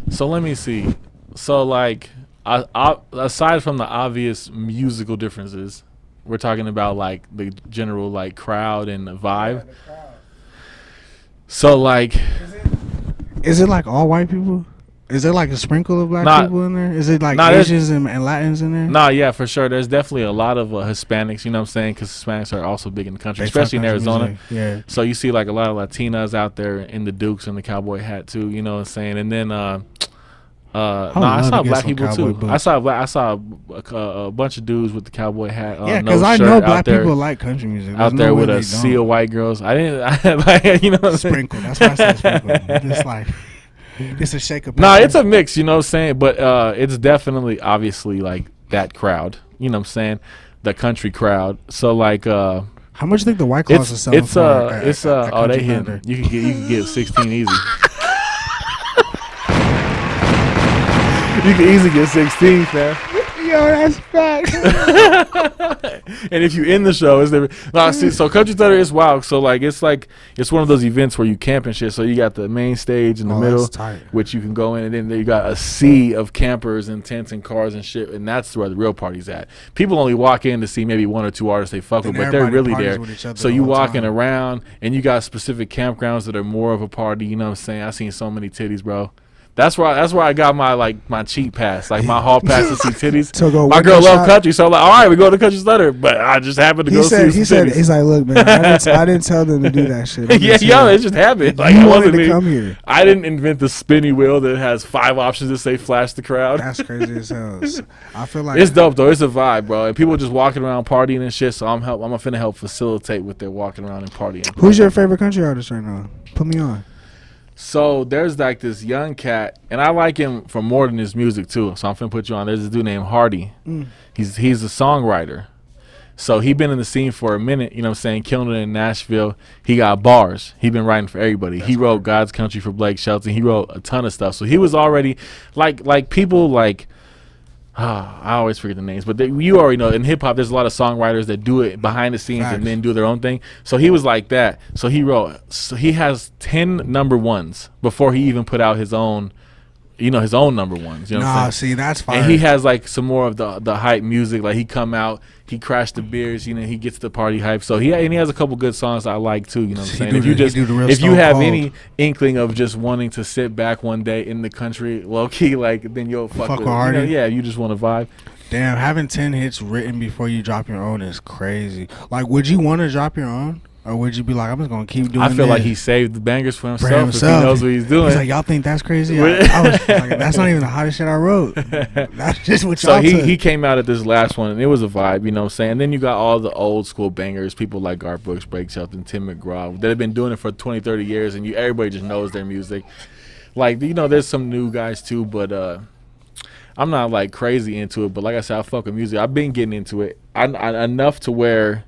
So let me see. So like, aside from the obvious musical differences, we're talking about like the general like crowd and the vibe. So like, is it like all white people? Is there like a sprinkle of black people in there? Is it like Asians and Latins in there? Nah, yeah, for sure. There's definitely a lot of Hispanics, you know what I'm saying? Because Hispanics are also big in the country, especially in Arizona. Music. Yeah. So you see like a lot of Latinas out there in the Dukes and the cowboy hat too, you know what I'm saying? And then, I saw black people too. Boots. I saw a bunch of dudes with the cowboy hat. Yeah, because I know black people like country music. There's out there with a sea of white girls. I didn't, like, you know, sprinkle. That's why I said sprinkle. It's like. It's a shake of Nah, it's a mix, you know what I'm saying? But it's definitely, obviously, like, that crowd. You know what I'm saying? The country crowd. So, like... how much do you think the White Claws are selling for? Oh, they hit. You can get 16 easy. You can easily get 16, man. Yo, that's facts. And if you in the show, is there? No, see, so Country Thunder is wild. So like it's one of those events where you camp and shit. So you got the main stage in the middle, which you can go in, and then you got a sea of campers and tents and cars and shit, and that's where the real party's at. People only walk in to see maybe one or two artists they fuck with, but they're really there. So you walking around, and you got specific campgrounds that are more of a party. You know what I'm saying? I seen so many titties, bro. That's where I got my cheat pass, like my hall pass to see titties. My girl love country, so I'm like, all right, we go to Country Thunder, but I just happened to go see some titties. He's like, look, man, I didn't tell them to do that shit. It just happened. Like, you wanted to come here. I didn't invent the spinny wheel that has 5 options to say flash the crowd. That's crazy as hell. I feel like it's dope though. It's a vibe, bro. And people just walking around partying and shit. So I'm finna help facilitate with their walking around and partying. Who's your favorite country artist right now? Put me on. So there's like this young cat, and I like him for more than his music too. So I'm finna put you on. There's this dude named Hardy. He's a songwriter. So he been in the scene for a minute, you know what I'm saying, killing it in Nashville. He got bars. He been writing for everybody. He wrote God's Country for Blake Shelton. He wrote a ton of stuff. So he was already like people like I always forget the names, but you already know in hip hop there's a lot of songwriters that do it behind the scenes and then do their own thing. So he was like that. So he has 10 number ones before he even put out his own, his own number ones. You know what I'm saying? See, that's fine. And he has like some more of the hype music. Like he come out, he crashed the beers, he gets the party hype. So he has a couple good songs I like too. You know what I'm saying? If you have any inkling of just wanting to sit back one day in the country, low key, like then you'll fuck with Hardy. You just want to vibe. Damn, having 10 hits written before you drop your own is crazy. Like, would you want to drop your own? Or would you be like, I'm just going to keep doing I feel like he saved the bangers for himself. If he knows what he's doing. He's like, y'all think that's crazy? I was like, that's not even the hottest shit I wrote. That's just what y'all So he came out at this last one, and it was a vibe, you know what I'm saying? And then you got all the old school bangers, people like Garth Brooks, Blake Shelton, Tim McGraw, that have been doing it for 20, 30 years, and everybody just knows their music. Like, there's some new guys too, but I'm not, like, crazy into it. But like I said, I fuck with music. I've been getting into it enough to where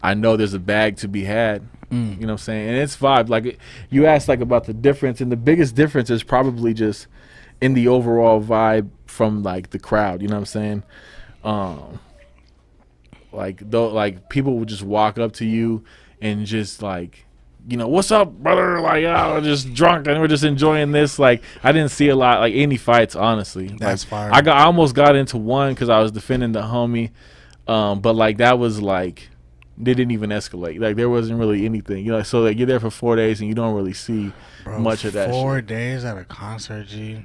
I know there's a bag to be had. You know what I'm saying? And it's vibe. Like, you asked, like, about the difference, and the biggest difference is probably just in the overall vibe from, like, the crowd. You know what I'm saying? Like people would just walk up to you and just, like, what's up, brother? Like, we're just drunk and we're just enjoying this. Like, I didn't see a lot, like, any fights, honestly. That's fire. I almost got into one because I was defending the homie. But, like, that was, like, they didn't even escalate. Like, there wasn't really anything. So like, you're there for 4 days and you don't really see much of that 4 shit. days at a concert, G.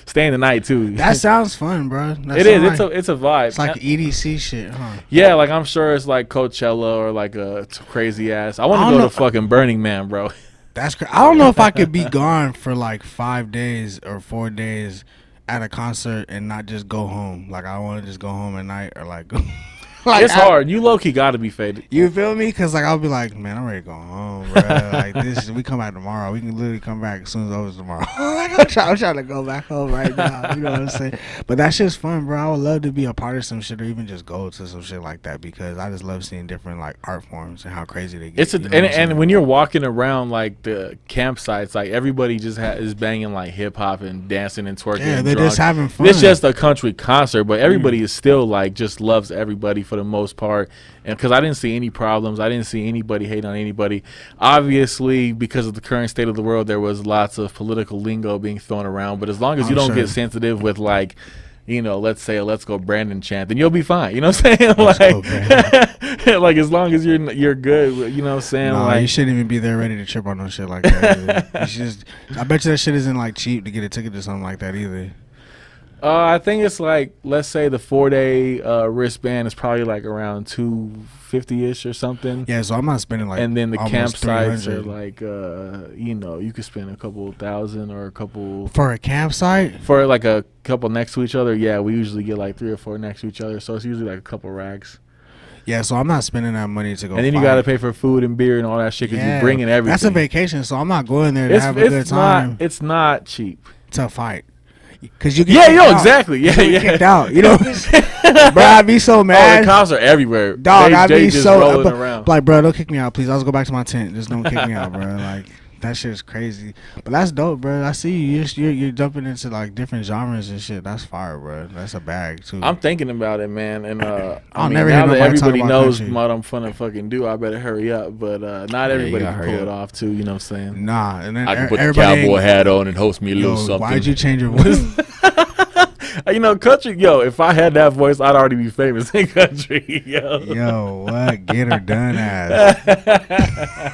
Staying the night too. That sounds fun, bro. It is. It's a vibe. It's like EDC shit, huh? Yeah, like I'm sure it's like Coachella or like a crazy ass. I want to go to fucking Burning Man, bro. That's crazy. I don't know if I could be gone for like 5 days or 4 days at a concert and not just go home. Like, I want to just go home at night or like go. Like, it's hard. You low key gotta be faded. You feel me? Cause like I'll be like, man, I'm ready to go home, bro. Like we come back tomorrow. We can literally come back as soon as it's over tomorrow. Like I'm trying to go back home right now. You know what I'm saying? But that shit's fun, bro. I would love to be a part of some shit or even just go to some shit like that because I just love seeing different like art forms and how crazy they get. And when you're walking around like the campsites, like everybody just is banging like hip hop and dancing and twerking. Yeah, and they're drunk. just having fun. It's just a country concert, but everybody is still like just loves everybody for for the most part, and because I didn't see any problems, I didn't see anybody hate on anybody. Obviously, because of the current state of the world, there was lots of political lingo being thrown around. But as long as you don't get sensitive with like, you know, let's say a "Let's Go Brandon" chant, then you'll be fine. You know what I'm saying? Like as long as you're good, you know what I'm saying? No, like you shouldn't even be there ready to trip on no shit like that either. You should just, I bet you that shit isn't like cheap to get a ticket to something like that either. I think it's like, let's say the 4-day wristband is probably like around $250-ish or something. Yeah, so I'm not spending like, and then the almost campsites 300. are like, you know, you could spend a couple thousand or a couple For a campsite? for like a couple next to each other. Yeah, we usually get like 3 or 4 next to each other, so it's usually like a couple racks. Yeah, so I'm not spending that money to go. And then you got to pay for food and beer and all that shit because you're bringing everything. That's a vacation, so I'm not going there to have a good time. It's not cheap. To fight. Cause you get Yeah, kicked yo, out. exactly. Yeah, You yeah. get kicked out. You know, bro, I'd be so Oh, mad. the cops are everywhere. Dog, I'd They be just so rolling around. like, bro, don't kick me out, please. I'll just go back to my tent. Just don't kick me out, bro. Like that shit is crazy. But that's dope, bro. I see you. You're jumping into like different genres and shit. That's fire, bro. That's a bag too. I'm thinking about it, man, and I I'll mean, never now hear that nobody talk everybody about knows country. what I'm finna fucking do, I better hurry up. But not everybody gotta can hurry pull it up. off too. You know what I'm saying? Nah, and then I can put the everybody cowboy ain't- hat on and host me a little Yo, something. why'd you change your voice? You know, country. Yo, if I had that voice, I'd already be famous in country. Yo. Yo, what? Get her done ass.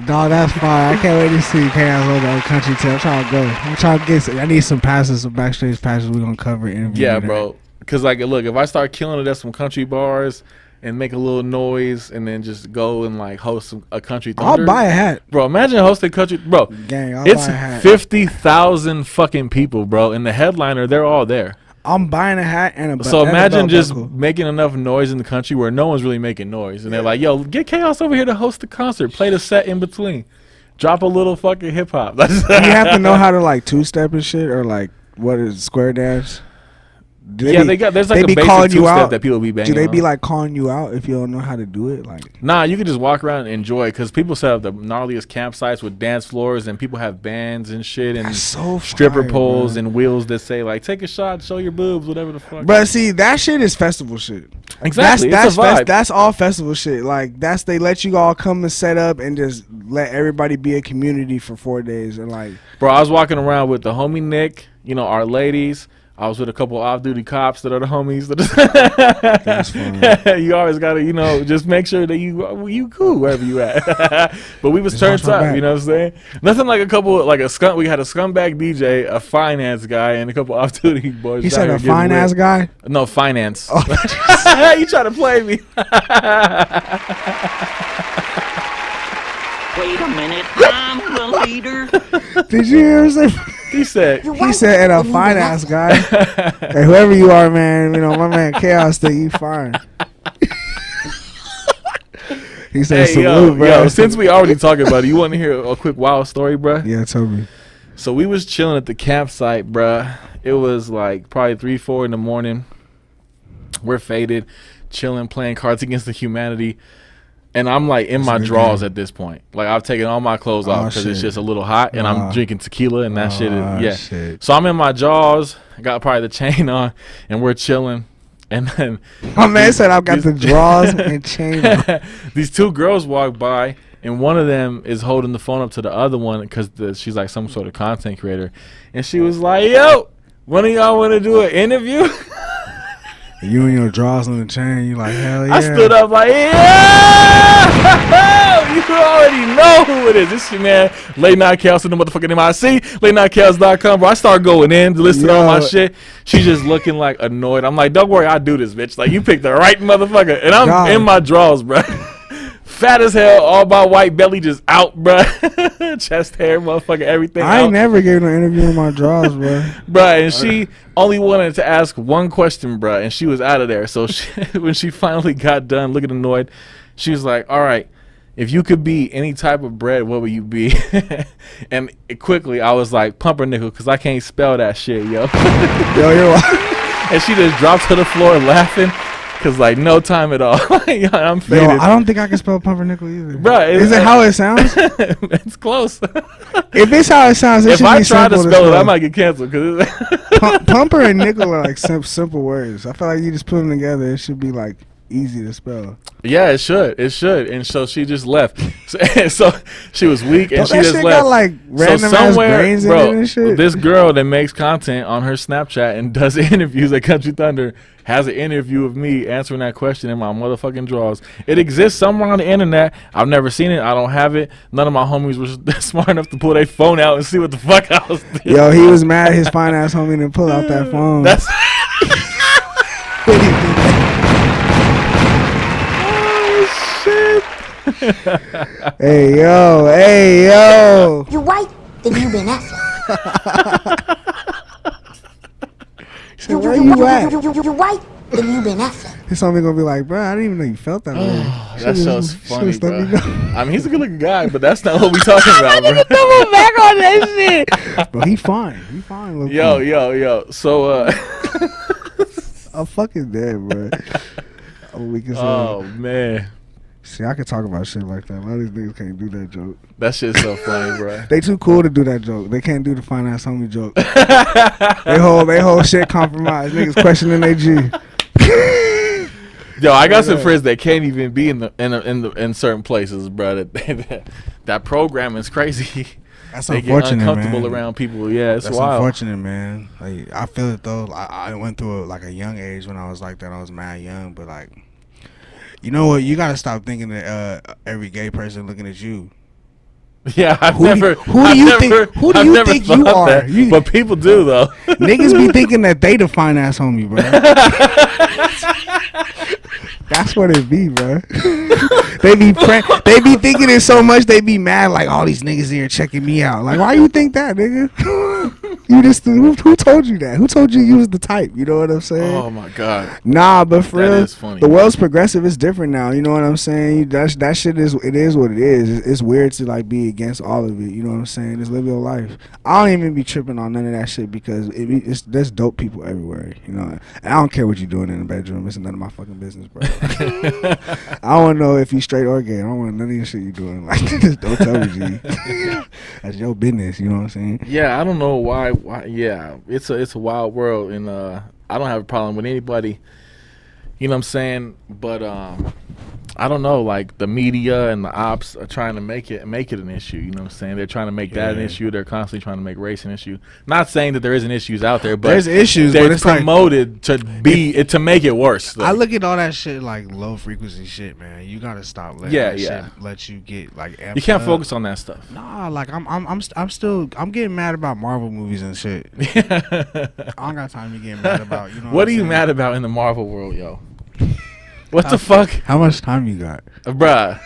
Dog, that's fire. I can't wait to see Chaos on the country tip. I'm trying to go. I'm trying to get. I need some passes, some backstage passes. We're gonna cover interview. Yeah, today. bro. Cause like, look, if I start killing it at some country bars and make a little noise and then just go and like host a country thunder, I'll buy a hat. bro. Imagine hosting country, bro. Gang, I'll It's buy a hat. 50,000 fucking people, bro, and the headliner, they're all there. I'm buying a hat and a So and a imagine belt just buckle. making enough noise in the country where no one's really making noise, and they're like, "Yo, get Khaos over here to host the concert. Play the set in between. Drop a little fucking hip hop." Do you have to know how to like 2-step and shit, or like what is square dance? Do Yeah, be- there's they like a be basic calling you two-step out? that people be banging. Do they be on. like calling you out if you don't know how to do it? Like, Nah, you can just walk around and enjoy it because people set up the gnarliest campsites with dance floors and people have bands and shit and that's so stripper fire, poles bro. and wheels that say like take a shot, show your boobs, whatever the fuck. But see, that shit is festival shit. Exactly, That's it's a vibe. that's all festival shit. Like they let you all come and set up and just let everybody be a community for 4 days and like. Bro, I was walking around with the homie Nick, you know, our ladies. I was with a couple off-duty cops that are the homies. That's fun. You always gotta, you know, just make sure that you cool wherever you at. But we was Just turned watch my up, back. you know what I'm saying? Nothing like a couple, like a skunk. We had a scumbag DJ, a finance guy, and a couple off-duty boys. He out said here a getting fine ass lit. guy. No, finance. Oh, You try to play me. Wait a minute, I'm the leader. did you hear him say? He said, He said, "And a fine ass guy." Hey, whoever you are, man, you know my man Khaos think you fine. He said, hey, "Salute, bro." yo, since we already talking about it, you want to hear a quick wild story, bruh? Yeah, tell me. So we was chilling at the campsite, bruh. It was like probably 3, 4 in the morning. We're faded, chilling, playing Cards Against the Humanity. And I'm like in my a good drawers game. at this point. Like I've taken all my clothes off because it's shit. just a little hot, and I'm drinking tequila, and that shit is yeah. Shit. So I'm in my jaws. I got probably the chain on, and we're chilling. And then My man said, "I've got these- the draws and chain." on." these 2 girls walk by, and one of them is holding the phone up to the other one because she's like some sort of content creator, and she was like, "Yo, one of y'all want to do an interview?" You and your draws on the chain. You like hell yeah. I stood up like, yeah! You already know who it is. This shit, man. Late Night Khaos in the motherfucking MIC. LateNightKhaos.com, bro. I start going in to listen to all my Yo. shit. She's just looking like annoyed. I'm like, don't worry, I do this, bitch. Like, you picked the right motherfucker. And I'm God. in my drawers, bro. Fat as hell, all my white belly just out, bro. Chest hair, motherfucker, everything I ain't out. never gave no interview in my draws, bro. Bruh, and she only wanted to ask one question, bruh, and she was out of there. So when she finally got done looking annoyed, she was like, all right, if you could be any type of bread, what would you be? And quickly, I was like, pumpernickel, because I can't spell that shit, yo. Yo, you're And she just dropped to the floor laughing. Cause like no time at all. Yeah, I'm Yo, faded. I don't think I can spell pumpernickel either. Bruh, Is it how it sounds? It's close. If it's how it sounds, it If should I be try to simple spell it, I might get canceled. Cause Pumper and nickel are like simple words. I feel like you just put them together, it should be like easy to spell. yeah, it should. And so she just left. So she was weak and Don't she that just shit left. got like So random ass somewhere, brains in bro, it and shit? this girl that makes content on her Snapchat and does interviews at Country Thunder has an interview of me answering that question in my motherfucking drawers. It exists somewhere on the internet. I've never seen it. I don't have it. None of my homies were smart enough to pull their phone out and see what the fuck I was doing. Yo, he was mad his fine ass homie didn't pull out that phone. That's Hey yo. You white, then you been Affleck. So where you at? You white, then you been Affleck. His homie gonna be like, bro, I didn't even know you felt that way. that show's funny, Should've let bro. me know. I mean, he's a good looking guy, but that's not what we talking about, bro. Double back on that shit. But he fine. Look Yo. So, I'm fucking dead, bro. I'm weak as hell. oh man, See, I can talk about shit like that. A lot of these niggas can't do that joke. that shit's so funny, bro. They too cool to do that joke. They can't do the fine ass homie joke. they whole shit compromised. Niggas questioning their G. Yo, I got some friends that can't even be in certain places, bro. That program is crazy. That's They get unfortunate, uncomfortable man. around people. Yeah, it's That's wild. unfortunate, man. Like, I feel it though. I went through it like a young age when I was like that. I was mad young, but like, you know what? You gotta stop thinking that every gay person looking at you. Yeah, Who do you think you thought are? that, but people do though. Niggas be thinking that they the fine ass homie, bro. That's what it be, bro. they be thinking it so much they be mad. Like all these niggas here checking me out. Like why you think that, nigga? You just who told you that? Who told you was the type? You know what I'm saying? Oh my god. Nah, but for That real, is funny. the world's progressive. It's different now. You know what I'm saying? That shit is what it is. It's weird to like be against all of it. You know what I'm saying? Just live your life. I don't even be tripping on none of that shit because there's dope people everywhere. You know, and I don't care what you're doing in the bedroom. It's none of my fucking business, bro. I don't want to know if you straight or gay. I don't want none of your shit you doing. Like, just don't tell me, G. That's your business. You know what I'm saying? Yeah, I don't know why. Yeah, it's a wild world, and I don't have a problem with anybody. You know what I'm saying? But I don't know. Like the media and the ops are trying to make it an issue. You know what I'm saying? They're trying to make that an issue. They're constantly trying to make race an issue. Not saying that there isn't issues out there, but There's issues, they're but it's like- promoted to make it worse. I look at all that shit like low frequency shit, man. You gotta stop letting that shit let you get like amped You can't up. focus on that stuff. Nah, like I'm getting mad about Marvel movies and shit. I don't got time to get mad about. You know What I'm are you saying? mad about in the Marvel world, yo? What the fuck, How much time you got? bruh?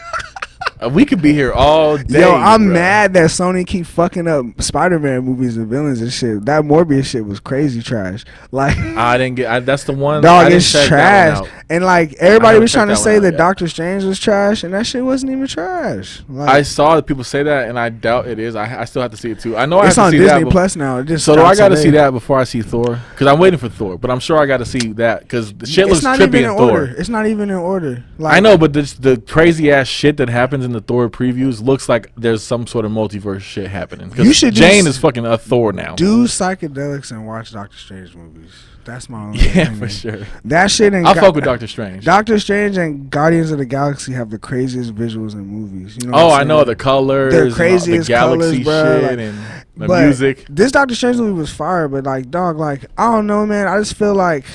We could be here all day. Yo, I'm bruh. mad that Sony keep fucking up Spider-Man movies and villains and shit. That Morbius shit was crazy trash. Like, I didn't get. That's the one. I dog, didn't it's check that trash. one out. And like everybody haven't was trying to checked that say one out that yet. Doctor Strange was trash, and that shit wasn't even trash. Like, I saw that people say that, and I doubt it is. I still have to see it too. I know it's I have on to see Disney that. Plus now. It just So do I dropped got to today. see that before I see Thor? Because I'm waiting for Thor, but I'm sure I got to see that because the shit It's looks not trippy even in in Thor. order. It's not even in order. Like, I know, but the crazy ass shit that happens in the Thor previews looks like there's some sort of multiverse shit happening. 'Cause You should Jane do is fucking a Thor now. do psychedelics and watch Doctor Strange movies. That's my only Yeah, opinion. for sure. That shit and I'll fuck with Doctor Strange. Doctor Strange and Guardians of the Galaxy have the craziest visuals in movies. You know Oh, what I'm I know saying? the colors, They're and all craziest the galaxy colors, bro, shit, like- and the But music. This Doctor Strange movie was fire, but like, dog, like, I don't know, man. I just feel like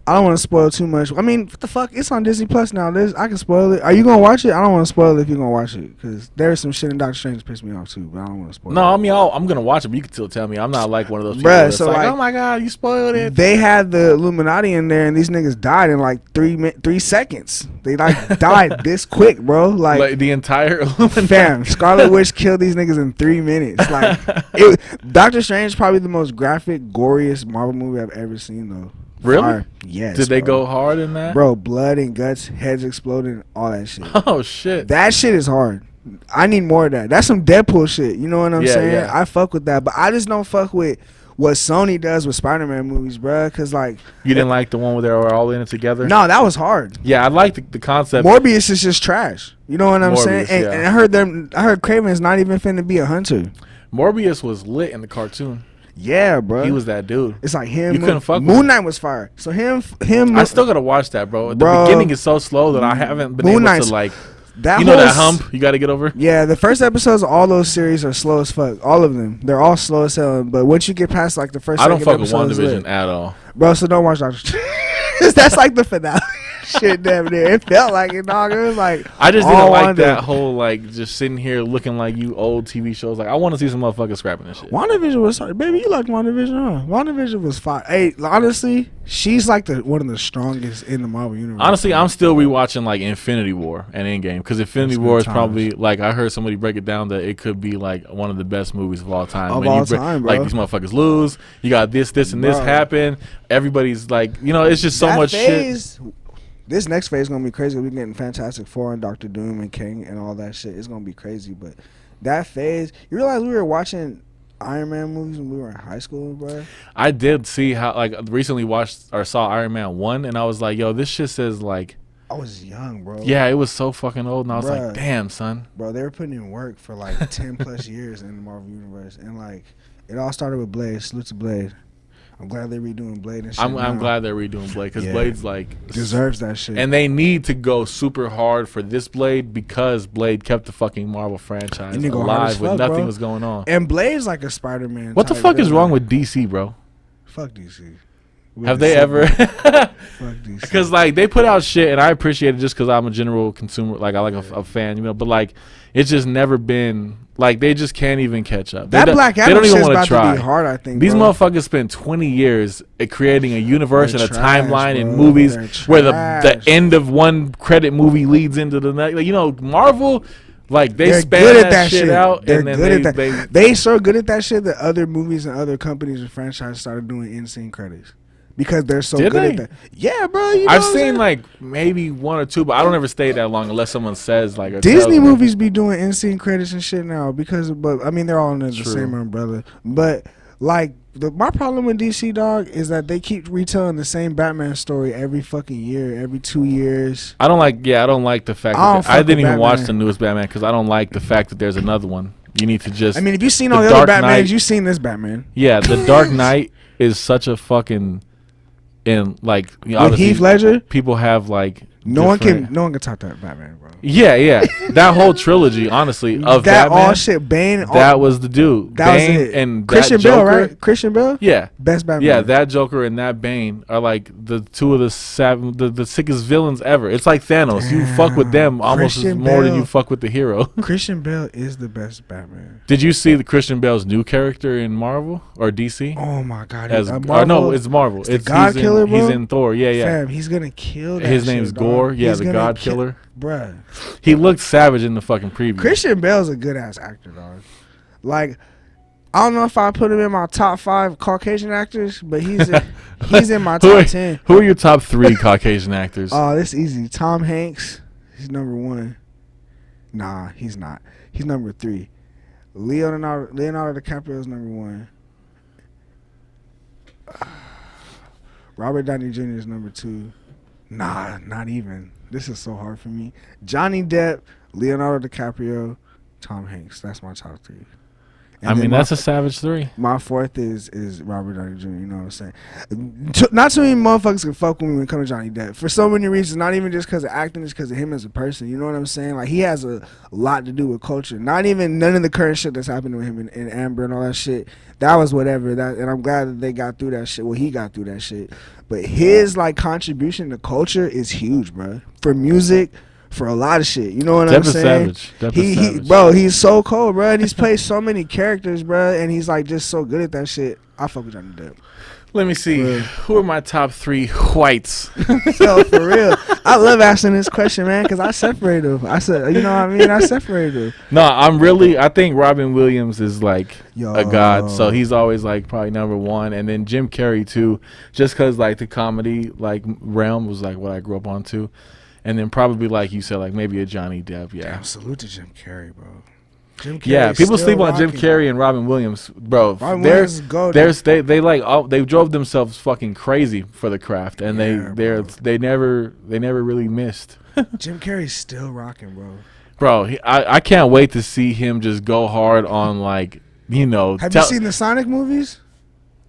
I don't want to spoil too much. I mean, what the fuck? It's on Disney Plus now. I can spoil it. Are you gonna watch it? I don't want to spoil it if you're gonna watch it because there's some shit in Doctor Strange that pissed me off too. But I don't want to spoil. No, it. I mean I'm gonna watch it, but you can still tell me I'm not like one of those people. Bruh, That's so, like, like, oh my god, you spoiled it. They had the Illuminati in there, and these niggas died in like 3 seconds. They like died this quick, bro. Like the entire Illuminati. Fam, Scarlet Witch killed these niggas in 3 minutes. Like, Doctor Strange is probably the most graphic, goriest Marvel movie I've ever seen, though. Really? Fire. Yes. Did they bro. go hard in that? Bro, blood and guts, heads exploding, all that shit. Oh shit. That shit is hard. I need more of that. That's some Deadpool shit. You know what I'm Yeah, saying? yeah. I fuck with that, but I just don't fuck with what Sony does with Spider-Man movies, bruh. Cause like You didn't like the one where they were all in it together? no, that was hard. Yeah, I like the concept. Morbius is just trash. You know what I'm saying? Morbius, And, yeah. and I heard Kraven's not even finna be a hunter. Morbius was lit in the cartoon. Yeah, bro. He was that dude. It's like him. You couldn't fuck with Moon him. Knight was fire. So him. I still gotta watch that, bro. The Bro. beginning is so slow that I haven't been Moon able Knight's- to like. that You know whole that s- hump you got to get over. Yeah, the first episodes of all those series are slow as fuck. All of them, they're all slow as hell. But once you get past like the first, I don't second fuck with episode, it's WandaVision lit. at all. Bro. So don't watch Doctor Strange. That's like the finale. Shit, damn near. It felt like it, dog. It was like I just all didn't like Wanda. that whole like just sitting here looking like you old TV shows. Like I want to see some motherfuckers scrapping this shit. WandaVision was hard. Baby, you liked WandaVision, huh? WandaVision was fire. Hey, honestly, she's like one of the strongest in the Marvel universe. Honestly, I'm still rewatching like Infinity War and Endgame because Infinity That's War good is times. probably like I heard somebody break it down that it could be like one of the best movies of all time. Of When all you time, bro. Like these motherfuckers lose. You got this, and this Bro. happen. Everybody's like, it's just so That much shit. phase, this next phase is gonna be crazy. We're getting Fantastic Four and Doctor Doom and King and all that shit. It's gonna be crazy. But that phase, you realize we were watching Iron Man movies when we were in high school, bro. I did see how like recently watched or saw Iron Man 1 and I was like, yo, this shit says like, I was young, bro. yeah, it was so fucking old and I was Bruh. like, damn, son. Bro, they were putting in work for like 10 plus years in the Marvel universe, and like it all started with Blade. Salute to Blade. I'm glad they're redoing Blade and shit. I'm now. glad they're redoing Blade because Yeah. Blade's like Deserves that shit. and they need to go super hard for this Blade because Blade kept the fucking Marvel franchise They need to go hard as alive when fuck, nothing bro. was going on. And Blade's like a Spider-Man. What the type fuck is villain. wrong with DC, bro? Fuck DC? Have they ever? Fuck DC. Because like they put out shit and I appreciate it just because I'm a general consumer, like I like a fan, but like it's just never been like they just can't even catch up. that they Black they Adam don't even shit's wanna about try. to be hard, I think. These bro. motherfuckers spent 20 years at creating a universe They're and a trash, timeline in bro. movies They're where the trash. end of one credit movie leads into the next. Like, Marvel, like they They're span good that, at that shit out They're and then good at they that. They so good at that shit that other movies and other companies and franchises started doing in-scene credits because they're so Did good they? at that. Yeah, bro. You know I've what I'm seen saying? like maybe one or two, but I don't ever stay that long unless someone says like or Disney tells me. movies be doing in-scene credits and shit now but I mean they're all under the True. same umbrella. But like my problem with DC, dog, is that they keep retelling the same Batman story every fucking year, every 2 years. I don't like the fact I don't that I fuck didn't with even watch Batman. the newest Batman because I don't like the fact that there's another one. You need to just I mean, if you've seen The all the other Dark Batmans, Knight- you've seen this Batman. yeah, the Dark Knight is such a fucking and like With obviously Heath Ledger, people have like no one different- can top that Batman, bro. yeah that whole trilogy honestly of that Batman, all shit, Bane. that was the dude. that was Bane it. and Christian that Bale, Joker, right? Christian Bale, Yeah. best Batman. Yeah, that Joker and that Bane are like the two of the sickest villains ever. It's like Thanos. You fuck with them almost as Christian more than Bale. you fuck with the hero. Christian Bale is the best Batman. Did you see the Christian Bale's new character in Marvel or DC? Oh my god, As Marvel, no, it's Marvel. the It's God he's Killer, in, He's bro? in Thor. Yeah, yeah. Fam, he's gonna kill that His shit, name's dog. Gore. Yeah, He's the gonna God kill- Killer. Bruh. He looked savage in the fucking preview. Christian Bale's a good ass actor, dog. Like, I don't know if I put him in my top 5 Caucasian actors, but he's in my Who are- top 10. Who are your top 3 Caucasian actors? Oh, this easy. Tom Hanks, he's number 1. Nah, he's not. He's number 3. Leonardo DiCaprio is number 1. Robert Downey Jr. is number 2. Nah, not even. This is so hard for me. Johnny Depp, Leonardo DiCaprio, Tom Hanks. That's my top 3. And I then mean, my that's a savage 3. my 4th is Robert Downey Jr. You know what I'm saying? Not too many motherfuckers can fuck with me when it comes to Johnny Depp for so many reasons. Not even just because of acting, just because of him as a person. You know what I'm saying? Like he has a lot to do with culture. Not even none of the current shit that's happening with him and Amber and all that shit. That was whatever. And I'm glad that they got through that shit. Well, he got through that shit. But his like contribution to culture is huge, bro. For music. For a lot of shit, you know what I'm Depp is saying? savage. Depp is savage. Bro, he's so cold, bro. And he's played so many characters, bro. And he's like just so good at that shit. I fuck with Johnny Depp. Let me see. Bro. Who are my top 3 whites? So for real, I love asking this question, man, because I separate them. I said, you know what I mean? I separate them. No, I think Robin Williams is like a god. So he's always like probably number 1. And then Jim Carrey too, just because like the comedy like realm was like what I grew up on too. And then probably like you said, like maybe a Johnny Depp, yeah. Damn, salute to Jim Carrey, bro. Yeah, people still sleep on Jim rocking. Carrey and Robin Williams, bro. Robin Williams is goated. They like they drove themselves fucking crazy for the craft, and Yeah, they never really missed. Jim Carrey's still rocking, bro. Bro, I can't wait to see him just go hard on like Have you seen the Sonic movies?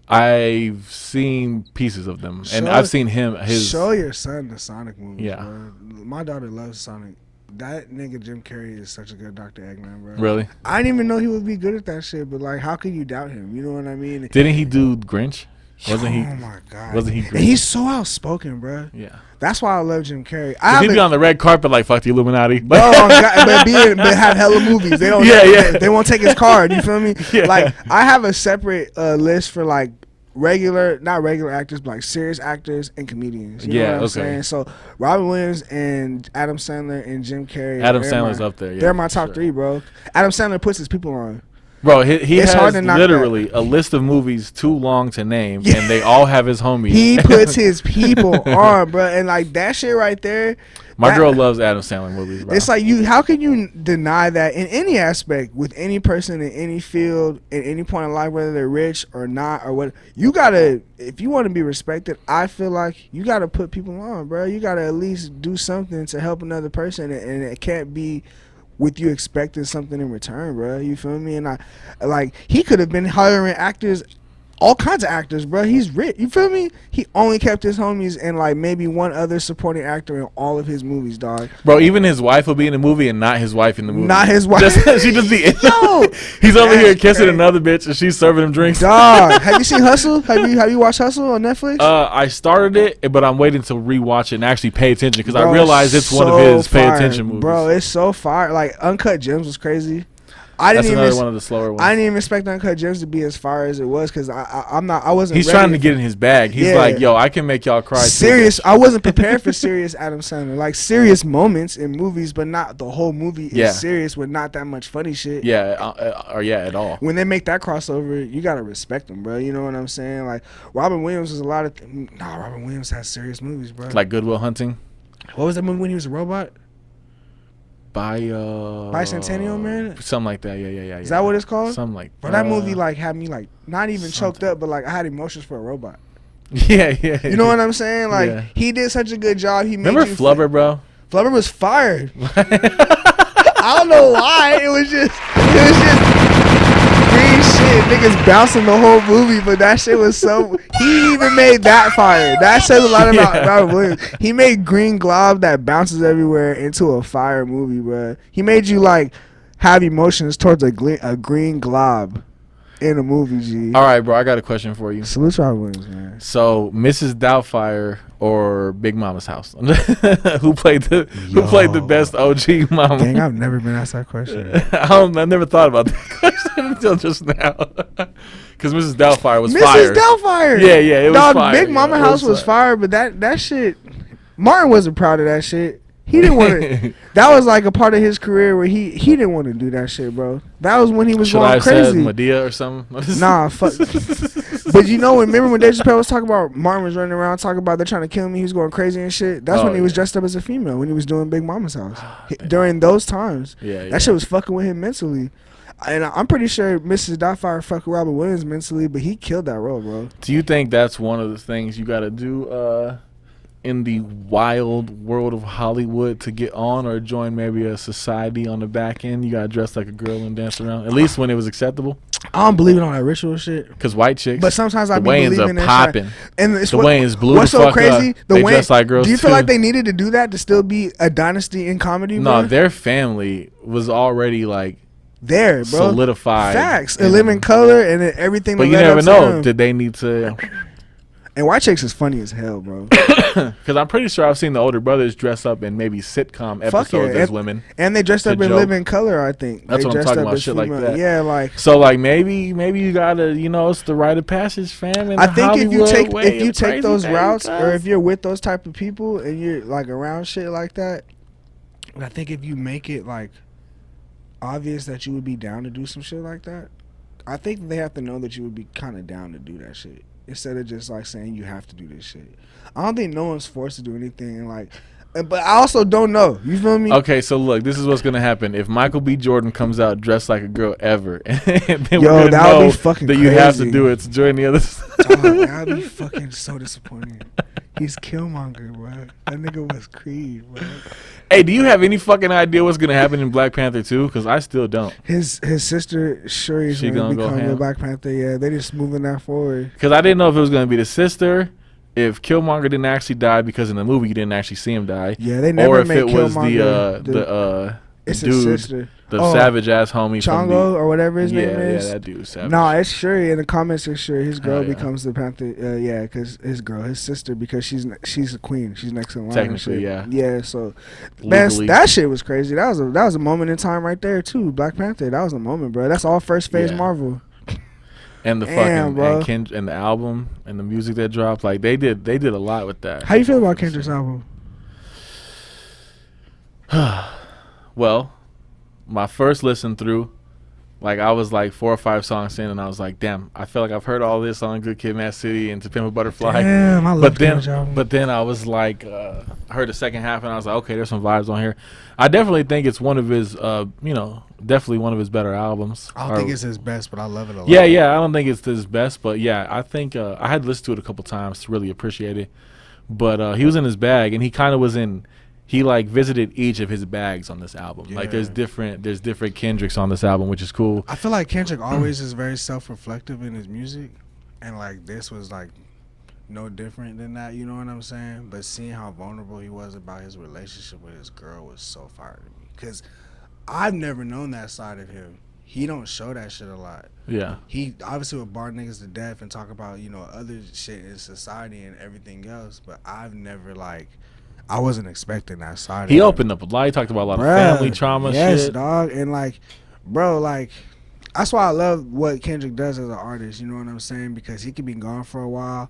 I've seen pieces of them, and Show- I've seen his. Show your son the Sonic movies. Yeah. Bro. My daughter loves Sonic. That nigga Jim Carrey is such a good Dr. Eggman, bro. Really? I didn't even know he would be good at that shit, but like, how could you doubt him? You know what I mean? Didn't he do Grinch? Wasn't he? Oh my god. Wasn't he And great? he's so outspoken, bro. Yeah. That's why I love Jim Carrey. He'd be on the red carpet like fuck the Illuminati. but have hella movies. They don't. They won't take his card. You feel me? Yeah. Like I have a separate list for like not regular actors, but like serious actors and comedians. You know what I'm saying? So Robin Williams and Adam Sandler and Jim Carrey. Adam Sandler's up there. Yeah, they're my top sure. 3, bro. Adam Sandler puts his people on. Bro, he It's hard has to knock literally a list of movies too long to name, Yeah. and they all have his homies. He puts his people on, bro, and like that shit right there. My that- girl loves Adam Sandler movies, bro. It's like how can you deny that in any aspect with any person in any field at any point in life, whether they're rich or not or what, you gotta, if you want to be respected, I feel like you gotta put people on, bro. You gotta at least do something to help another person, and it can't be with you expecting something in return, bro. You feel me? And he could have been hiring actors, all kinds of actors, bro. He's rich. You feel me? He only kept his homies and like maybe one other supporting actor in all of his movies, dog. Bro, even his wife will be in the movie and not his wife in the movie. Not his wife. She just be in Yo, He's over here that's kissing crazy. another bitch and she's serving him drinks. Dog, have you seen Hustle? Have you watched Hustle on Netflix? I started it, but I'm waiting to rewatch it and actually pay attention because I Bro, realize it's one of so his pay fire. attention movies. Bro, it's so fire. Like Uncut Gems was crazy. I That's didn't another even. one of the slower ones. I didn't even expect Uncut Gems to be as fire as it was because I wasn't. He's ready trying to get in his bag. He's Yeah. like, yo, I can make y'all cry. too, serious. bitch. I wasn't prepared for serious Adam Sandler. Like serious moments in movies, but not the whole movie is Yeah. serious with not that much funny shit. Yeah, or yeah, at all. When they make that crossover, you gotta respect them, bro. You know what I'm saying? Like Robin Williams was a lot of. Robin Williams has serious movies, bro. Like Good Will Hunting. What was that movie when he was a robot? Bicentennial Man? Something like that. Yeah. Is that what it's called? Something like Bro, that movie like had me like not even choked up, but like I had emotions for a robot. Yeah. You know what I'm saying? Like Yeah. he did such a good job. He made Remember you Flubber, bro? Flubber was fired. I don't know why. It was just green shit. Niggas bouncing the whole movie, but that shit was so. He even made that fire. That says a lot about Robert Williams. He made green glob that bounces everywhere into a fire movie, bro. He made you like have emotions towards a green glob in a movie. G. All right, bro. I got a question for you. Salute to Robert Williams, man. So, Mrs. Doubtfire or Big Mama's house? Who played the best OG mama? Dang, I've never been asked that question. I never thought about that question until just now. Because Mrs. Doubtfire was Mrs. fire. Doubtfire. Yeah, it was Dog, fire. Big Mama Yeah, it House was fire, but that shit, Martin wasn't proud of that shit. He didn't want to. That was like a part of his career where he didn't want to do that shit, bro. That was when he was Should I going have said crazy. Medea or something? Nah, fuck. But you know, remember when Dave Chappelle was talking about Martin was running around talking about they're trying to kill me, he was going crazy and shit. That's when he was dressed up as a female when he was doing Big Mama's House during those times. Yeah. That shit was fucking with him mentally. And I'm pretty sure Mrs. Doubtfire fucked with Robert Williams mentally, but he killed that role, bro. Do you think that's one of the things you got to do in the wild world of Hollywood to get on or join maybe a society on the back end? You got to dress like a girl and dance around, at least when it was acceptable? I don't believe in all that ritual shit. Because white chicks, But sometimes I the be Wayans believing are in popping. And it's The Wayans blew what's the so fuck crazy? up. They dress like girls Do you feel too. like they needed to do that to still be a dynasty in comedy? No, bro? their family was already like there, bro. solidified. Facts. A living color and then everything. But that you led never up to know. them. Did they need to? And white chicks is funny as hell, bro. Because I'm pretty sure I've seen the older brothers dress up in maybe sitcom Fuck episodes yeah. as women. And they dressed To up in joke. living color, I think. That's They what I'm dressed talking up about, as shit like female. that. Yeah, like So like maybe you gotta, it's the rite of passage, fam. In I the think if you Hollywood take way of crazy those things, routes, or cuz. if you're with those type of people and you're like around shit like that, I think if you make it like obvious that you would be down to do some shit like that, I think they have to know that you would be kind of down to do that shit instead of just like saying you have to do this shit. I don't think no one's forced to do anything. And like But I also don't know. You feel me? Okay, so look, this is what's gonna happen. If Michael B. Jordan comes out dressed like a girl ever, and then Yo, we're gonna that would know be fucking that you have to crazy. do it to join the others. Dog, that'd be fucking so disappointing. He's Killmonger, bro. That nigga was Creed, bro. Hey, do you have any fucking idea what's gonna happen in Black Panther 2? Because I still don't. His sister Shuri's She gonna gonna go become the ham? Black Panther. Yeah, they just moving that forward. Because I didn't know if it was gonna be the sister, if Killmonger didn't actually die because in the movie you didn't actually see him die. Yeah, they never Or if made it was Killmonger it's his dude, sister. the Oh, savage ass homie from Chongo the, or whatever his name is. Yeah, that dude savage. No, it's Shuri. In the comments, it's Shuri. His girl yeah. becomes the Panther. Yeah, because his sister, because she's a queen. She's next in line. and Technically, shit. yeah. Yeah, so man, Legally. that shit was crazy. That was a moment in time right there too. Black Panther. That was a moment, bro. That's all first phase Yeah. Marvel. And the Damn, bro. and the album and the music that dropped, like they did a lot with that. How you feel about Kendrick's album? Well, my first listen through, like I was like 4 or 5 songs in, and I was like, damn, I feel like I've heard all this on Good Kid, Mad City, and To Pimp a Butterfly. Damn, I love Kendrick's album. But then I was like, I heard the second half, and I was like, okay, there's some vibes on here. I definitely think it's one of his, definitely one of his better albums. I don't think it's his best, but I love it a lot. Yeah, I don't think it's his best, but yeah, I think I had listened to it a couple times to really appreciate it. But he was in his bag, and he kind of was in. He like visited each of his bags on this album. Like there's different Kendricks on this album, which is cool. I feel like Kendrick always is very self-reflective in his music, and like this was like no different than that. You know what I'm saying? But seeing how vulnerable he was about his relationship with his girl was so fire to me, because I've never known that side of him. He don't show that shit a lot. Yeah. He obviously would bar niggas to death and talk about, you know, other shit in society and everything else, but I've never I wasn't expecting that side. He of him. opened up a lot. He talked about a lot of Bruh, family trauma yes, shit. dog. And like, bro, like, that's why I love what Kendrick does as an artist. You know what I'm saying? Because he could be gone for a while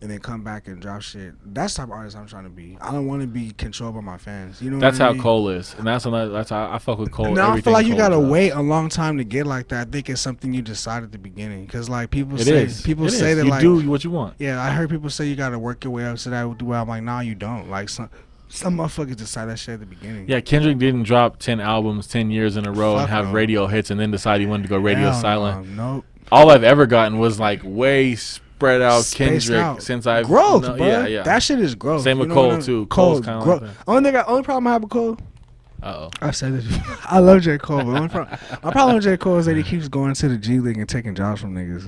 and then come back and drop shit. That's the type of artist I'm trying to be. I don't want to be controlled by my fans. You know That's what I how mean? Cole is, and that's how I fuck with Cole. No, I feel everything like you Cole gotta does. wait a long time to get like that. I think it's something you decide at the beginning, because like people It say is. people It say is. that you like do what you want. yeah, I heard people say you gotta work your way up to that. Well, I'm like, nah, you don't. Like some motherfuckers decide that shit at the beginning. Yeah, Kendrick didn't drop 10 albums 10 years in a row and Fuck have no. radio hits and then decide he wanted to go radio Hell silent. no, nope. All I've ever gotten was like way spread out Spaced Kendrick out. since I've Growth, no, bro. Yeah. That shit is growth. Same with You know Cole what I mean? too. Cole's kind of like growth. that. Only problem I have with Cole. Uh-oh. I said it. I love J. Cole, but my problem with J. Cole is that he keeps going to the G League and taking jobs from niggas.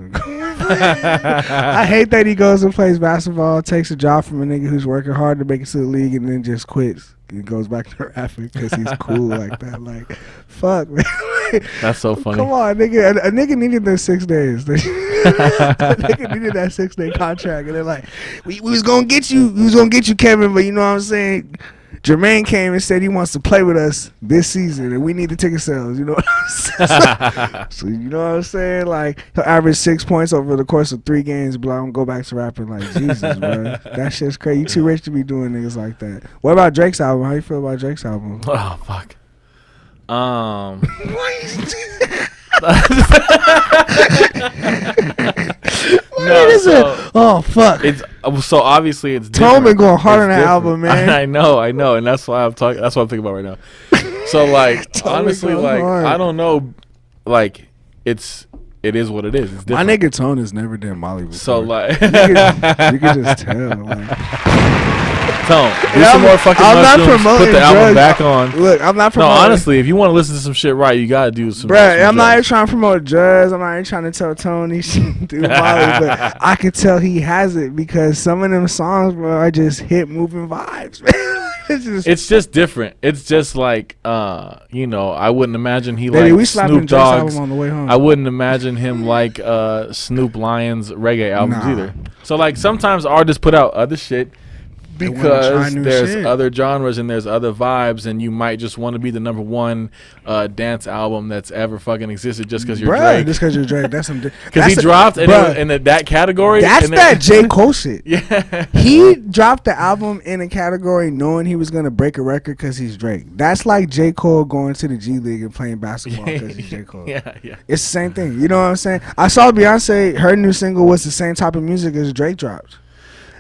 I hate that he goes and plays basketball, takes a job from a nigga who's working hard to make it to the league, and then just quits. He goes back to rapping because he's cool like that. Like, fuck, man. That's so funny. Come on, nigga. A nigga needed those 6 days. A nigga needed that 6-day contract, and they're like, we was gonna get you. We was gonna get you, Kevin. But you know what I'm saying? Jermaine came and said he wants to play with us this season, and we need the ticket sales. You know what I'm saying? So you know what I'm saying? Like, he'll average 6 points over the course of 3 games, but I'm gonna go back to rapping. Like, Jesus, bro, that shit's crazy. You too rich to be doing niggas like that. What about Drake's album? How you feel about Drake's album? Oh fuck. No, so Oh fuck! it's so obviously it's Tone been different. going hard It's on that different. album, man. I know, and that's why I'm talking. That's what I'm thinking about right now. So like, Tone been honestly, going like hard. I don't know, like it is what it is. It's My different. nigga Tone has never done Molly before. So like, you can just tell. Like, Tone, do Yeah, some more fucking I'm not mushrooms. Put promoting the album drugs. back on. Look, I'm not No, promoting. honestly, if you want to listen to some shit right, you gotta do some. Bruh, some I'm not even drugs. trying to promote drugs. I'm not even trying to tell Tony shit do Molly, but I can tell he has it because some of them songs, bro, are just hit moving vibes, man. It's just different. It's just like, I wouldn't imagine he Baby, like we slapping Snoop Drake's Dogg's. album on the way home. I wouldn't imagine him like Snoop Lions reggae albums Nah. either. So like sometimes artists put out other shit wanna try because new there's shit. other genres and there's other vibes, and you might just want to be the number one dance album that's ever fucking existed just because you're Bruh, Drake. just because you're Drake. That's some. Because he dropped in that category. That's and that J. Cole shit. Yeah. He dropped the album in a category knowing he was gonna break a record because he's Drake. That's like J. Cole going to the G League and playing basketball because he's J. Cole. Yeah. It's the same thing. You know what I'm saying? I saw Beyonce. Her new single was the same type of music as Drake dropped.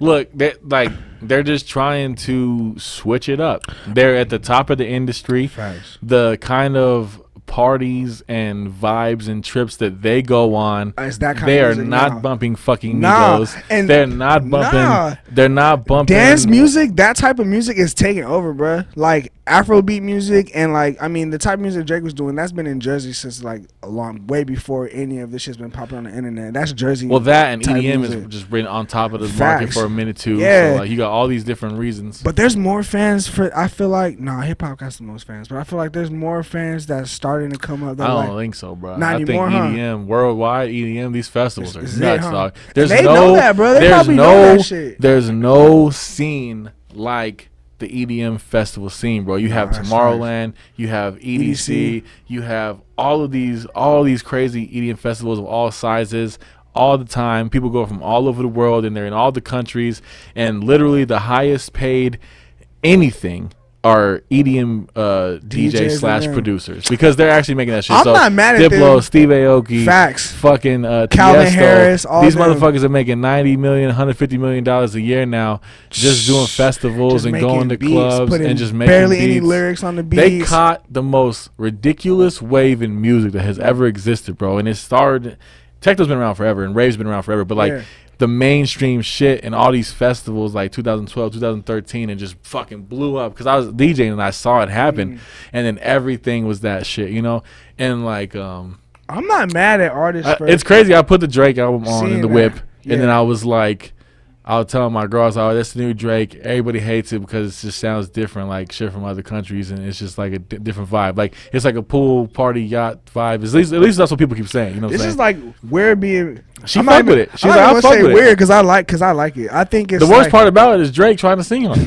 Look, they're just trying to switch it up. They're at the top of the industry. Facts. The kind of parties and vibes and trips that they go on, It's that kind they of are music not now. bumping fucking Nah, Migos. and They're not bumping. nah. They're not bumping Dance music, that type of music is taking over, bruh. Like Afrobeat music and like, I mean, the type of music Drake was doing, that's been in Jersey since like a long, way before any of this shit's been popping on the internet. That's Jersey. Well, that and type EDM music. is just been on top of the market Facts. for a minute too. Yeah. So like, you got all these different reasons. But there's more fans for. I feel like hip hop got the most fans, but I feel like there's more fans that's starting to come up. That I don't like, think so, bro. Not I think anymore, huh? EDM, worldwide EDM, these festivals It's are it, nuts, huh? dog. They know that, bro. They probably know that shit. There's no scene like the EDM festival scene, bro. You have that's Tomorrowland, you have EDC, you have all these crazy EDM festivals of all sizes. All the time, people go from all over the world, and they're in all the countries. And literally, the highest paid anything are EDM DJs DJs / and producers, because they're actually making that shit. I'm so not mad at Diplo, them. Steve Aoki, Facts. fucking Calvin Tiesto. Harris, all These them. motherfuckers are making $90 million, $150 million a year now, just doing festivals Just and making going to beats, clubs putting and just making barely beats. any lyrics on the beats. They caught the most ridiculous wave in music that has ever existed, bro. And it started. Techno's been around forever, and rave's been around forever. But like Yeah. the mainstream shit and all these festivals, like 2012, 2013, and just fucking blew up because I was DJing and I saw it happen, and then everything was that shit, you know. And like, I'm not mad at artists. For it's crazy. I put the Drake album on in Seeing the that. whip, Yeah. and then I was like, I was telling my girls, "Oh, that's the new Drake. Everybody hates it because it just sounds different, like shit from other countries, and it's just like a different vibe. Like it's like a pool party yacht vibe. At least that's what people keep saying. You know what This I'm is saying? like weird being. She I'm fuck not with even- it. She's I'm like, not I even fuck gonna say with it. weird because I like it. I think it's The worst like, part about it is Drake trying to sing on it.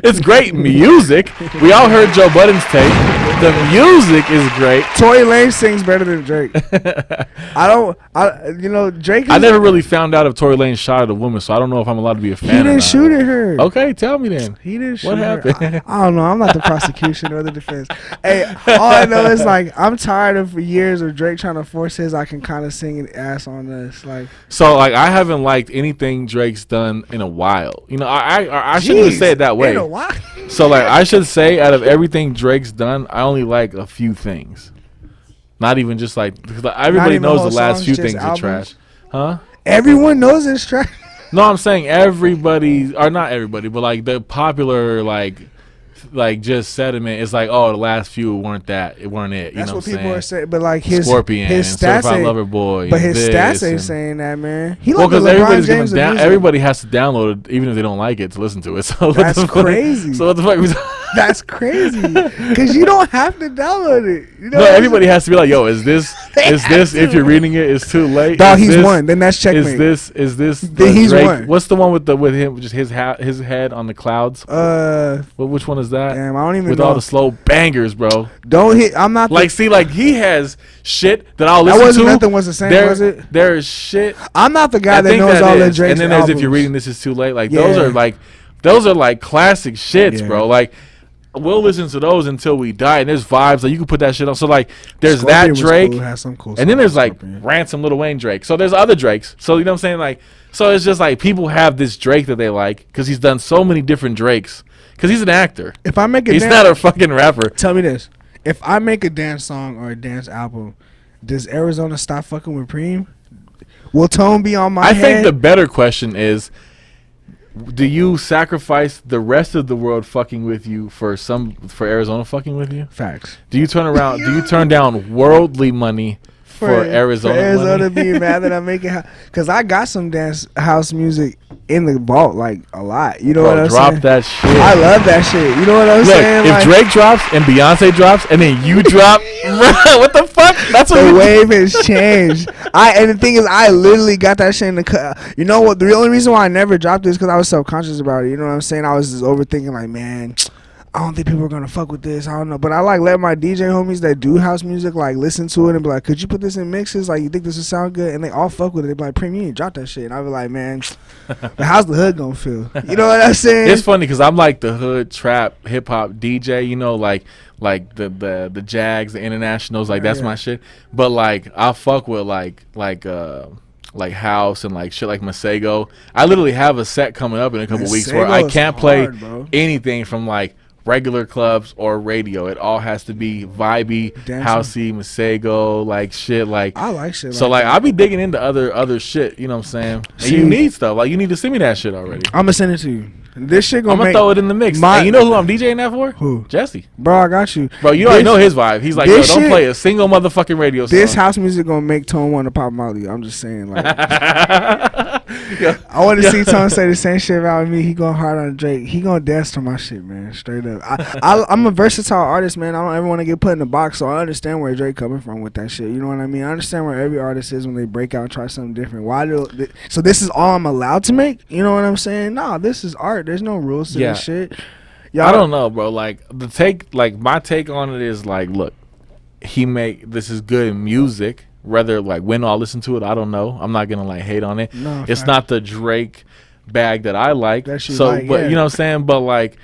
It's great music. We all heard Joe Budden's tape. The music is great. Tory Lanez sings better than Drake. Drake. Is, I never really found out if Tory Lane shot at a woman, so I don't know if I'm allowed to be a fan. He or didn't not. shoot at her. Okay, tell me then. He didn't shoot What her. happened? I don't know. I'm not the prosecution or the defense. Hey, all I know is like I'm tired of for years of Drake trying to force his. I can kind of sing an ass on us. Like So like I haven't liked anything Drake's done in a while. You know, I shouldn't even say it that way. You know why? So like I should say out of everything Drake's done, I only like a few things. Not even just like, because everybody even knows whole the last songs, few just things are albums? trash. Huh? Everyone knows this track. No, I'm saying everybody, or not everybody, but like the popular like just sentiment is like, oh, the last few weren't it. You That's know what what people I'm are saying? saying. But like his Scorpion, his and stats Certified ain't. Lover Boy, But and his this stats ain't and- saying that, man. He Well, like because LeBron everybody's James gonna of music. everybody has to download it, even if they don't like it, to listen to it. So what That's the fuck- crazy. So what the fuck? That's crazy. Because you don't have to download it. You know No, what I'm everybody has to be like, yo, is this if you're reading it, it's too late. Dog, Is he's this- won. Then that's checkmate. Is this Then he's Drake? won. What's the one with him, just his head on the clouds? Which one is that? Damn, I don't even with know. all the slow bangers, bro. Don't hit. I'm not Like, see, like he has shit that I'll That listen wasn't to. Nothing Was the Same, was it? There's shit. I'm not the guy I that think knows that all the is. Drake's And then there's If You're albums. Reading This Is Too Late. Like Yeah. those are like classic shits, Yeah. bro. Like we'll listen to those until we die. And there's vibes like you can put that shit on. So like there's Scorpion that was Drake, cool, has some cool and then songs, there's like Scorpion. Ransom, Lil Wayne Drake. So there's other Drakes. So you know what I'm saying? Like so it's just like people have this Drake that they like because he's done so many different Drakes. Because he's an actor. If I make a He's dance, not a fucking rapper. tell me this: if I make a dance song or a dance album, does Arizona stop fucking with Preme? Will Tone be on my I head? think the better question is, do you sacrifice the rest of the world fucking with you for Arizona fucking with you? Facts. Do you turn down worldly money for Arizona For Arizona money? being mad that I'm making, because I got some dance house music in the vault, like a lot. You know what Bro, I'm drop saying? that shit. I love that shit. You know what I'm Look, saying? if Like, Drake drops and Beyonce drops and then you drop, what the fuck? That's what the you wave has changed. And the thing is, I literally got that shit in the cut. You know what? The only reason why I never dropped it is because I was self-conscious about it. You know what I'm saying? I was just overthinking, like, man, I don't think people are gonna fuck with this. I don't know, but I like let my DJ homies that do house music like listen to it and be like, could you put this in mixes? Like, you think this would sound good? And they all fuck with it. They be like, Prem, you ain't drop that shit. And I be like, man, but how's the hood gonna feel? You know what I'm saying? It's funny because I'm like the hood trap hip hop DJ, you know, like the Jags, the internationals, like that's Yeah. my shit. But like I fuck with like like house and like shit like Masego. I literally have a set coming up in a couple weeks where I Masego's can't play hard, bro. anything from like regular clubs or radio. It all has to be vibey, Dancing. housey, Masego, like shit. Like I like shit. so, like that. I'll be digging into other shit. You know what I'm saying? And See- you need stuff. Like you need to send me that shit already. I'm gonna send it to you. This shit I'm gonna gonna make throw it in the mix. my- And you know who I'm DJing that for? Who? Jesse. Bro, I got you. Bro, you already This- know his vibe. He's like, yo, this don't shit- play a single motherfucking radio song. This house music gonna make Tone want to pop Molly. I'm just saying, like, Yeah. I want to see Tone say the same shit about me. He going hard on Drake. He gonna dance to my shit, man. Straight up. I'm a versatile artist, man. I don't ever want to get put in a box, so I understand where Drake coming from with that shit. You know what I mean? I understand where every artist is when they break out and try something different. So this is all I'm allowed to make? You know what I'm saying? Nah, this is art. There's no rules to Yeah. this shit. I don't know, bro. Like my take on it is like, look, this is good music. Whether like when I'll listen to it, I don't know. I'm not gonna like hate on it. No, it's fact. not the Drake bag that I like. That you so, like, but yeah. you know what I'm saying. But like,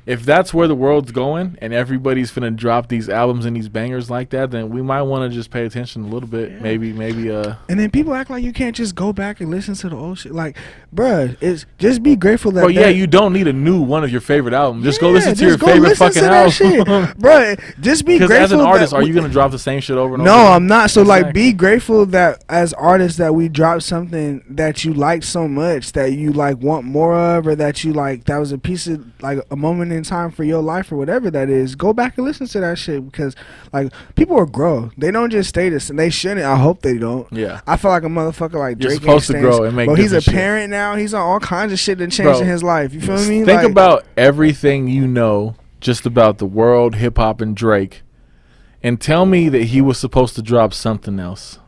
if that's where the world's going and everybody's finna drop these albums and these bangers like that, then we might want to just pay attention a little bit. Yeah. Maybe. And then people act like you can't just go back and listen to the old shit. Like, bruh, it's just be grateful that. Bro, yeah, you don't need a new one of your favorite albums. Just go Yeah, listen to just your go favorite listen fucking to that shit. album. Bruh, just be Because grateful. as an artist, that are you gonna drop the same shit over and No, over? I'm not. So like, Exactly. be grateful that as artists that we dropped something that you like so much that you like want more of, or that you like that was a piece of like a moment in time for your life or whatever that is. Go back and listen to that shit because like people will grow. They don't just stay this, and they shouldn't. I hope they don't. Yeah. I feel like a motherfucker like You're Drake. supposed to ain't grow staying- and make Bro, he's a different shit. parent now. He's on all kinds of shit that changed in Bro, his life. You feel me? Think Like, about everything you know just about the world, hip hop, and Drake, and tell me that he was supposed to drop something else.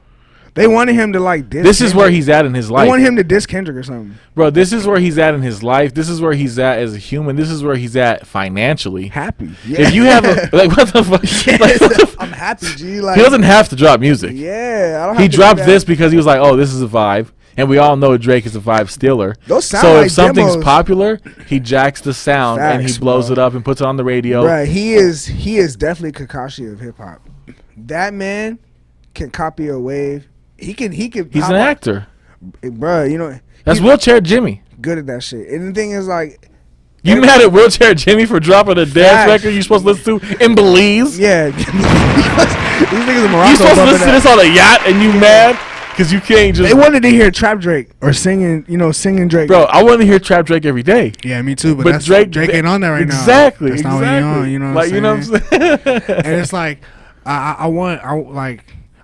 they wanted him to like diss. This is where Kendrick. he's at in his They life. want him to diss Kendrick or something. Bro, this is where he's at in his life. This is where he's at as a human. This is where he's at financially. Happy. Yeah. If you have a like, what the fuck? Like, what the I'm happy, G. Like he doesn't have to drop music. Yeah, I don't. He have to do dropped that. this because he was like, "Oh, this is a vibe," and we all know Drake is a vibe stealer. Those sound So like if something's demos. popular, he jacks the sound and he Facts, blows bro. it up and puts it on the radio. Bruh, he is definitely Kakashi of hip hop. That man can copy a wave. He can. He's pop an up- actor. Bruh, you know That's he's Wheelchair Jimmy. good at that shit. And the thing is, like, You mad at Wheelchair Jimmy for dropping a dance Facts. record you're supposed to listen to in Belize? yeah, these niggas in Morocco. You supposed to bumping listen to that. this on a yacht and you mad because you can't just. They wanted to hear Trap Drake or singing Drake. Bro, I want to hear Trap Drake every day. Yeah, me too. But, But that's, Drake Drake ain't on there right exactly, now. That's not exactly. what he on. You know what like, I'm you know what I'm saying? And it's like,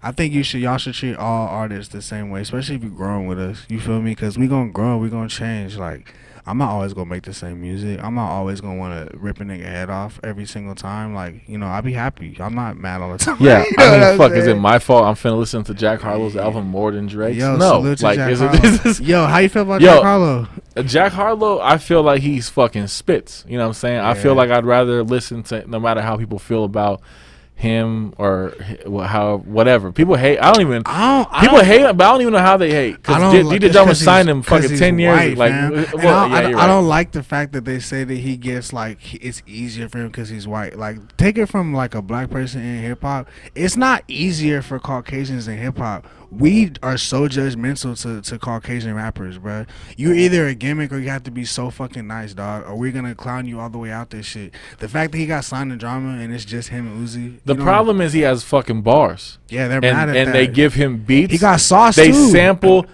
I think y'all should treat all artists the same way, especially if you're growing with us. You feel me? Because we gonna grow, we gonna change. Like, I'm not always gonna make the same music. I'm not always gonna want to rip a nigga head off every single time. Like, I'll be happy. I'm not mad all the time. Yeah, You know I what mean, I'm fuck, is it saying? my fault I'm finna listen to Jack Harlow's album more than Drake's? Yo, No. salute to Like, Jack is Harlow. it, is Yo, how you feel about Yo. Jack Harlow? Jack Harlow, I feel like he's fucking spits. You know what I'm saying? I feel Yeah. like I'd rather listen to, no matter how people feel about him or how whatever people hate. People hate him, but I don't even know how they hate. Because DJ Drama signed him fucking 10 years. Like, I don't like the fact that they say that he gets like it's easier for him because he's white. Like, take it from like a black person in hip hop. It's not easier for Caucasians in hip hop. We are so judgmental to Caucasian rappers, bro. You're either a gimmick or you have to be so fucking nice, dog, or we're gonna clown you all the way out this shit. The fact that he got signed to Drama and it's just him and Uzi. The problem is he has fucking bars. Yeah, they're mad at And that. they give him beats. He got sauce They too.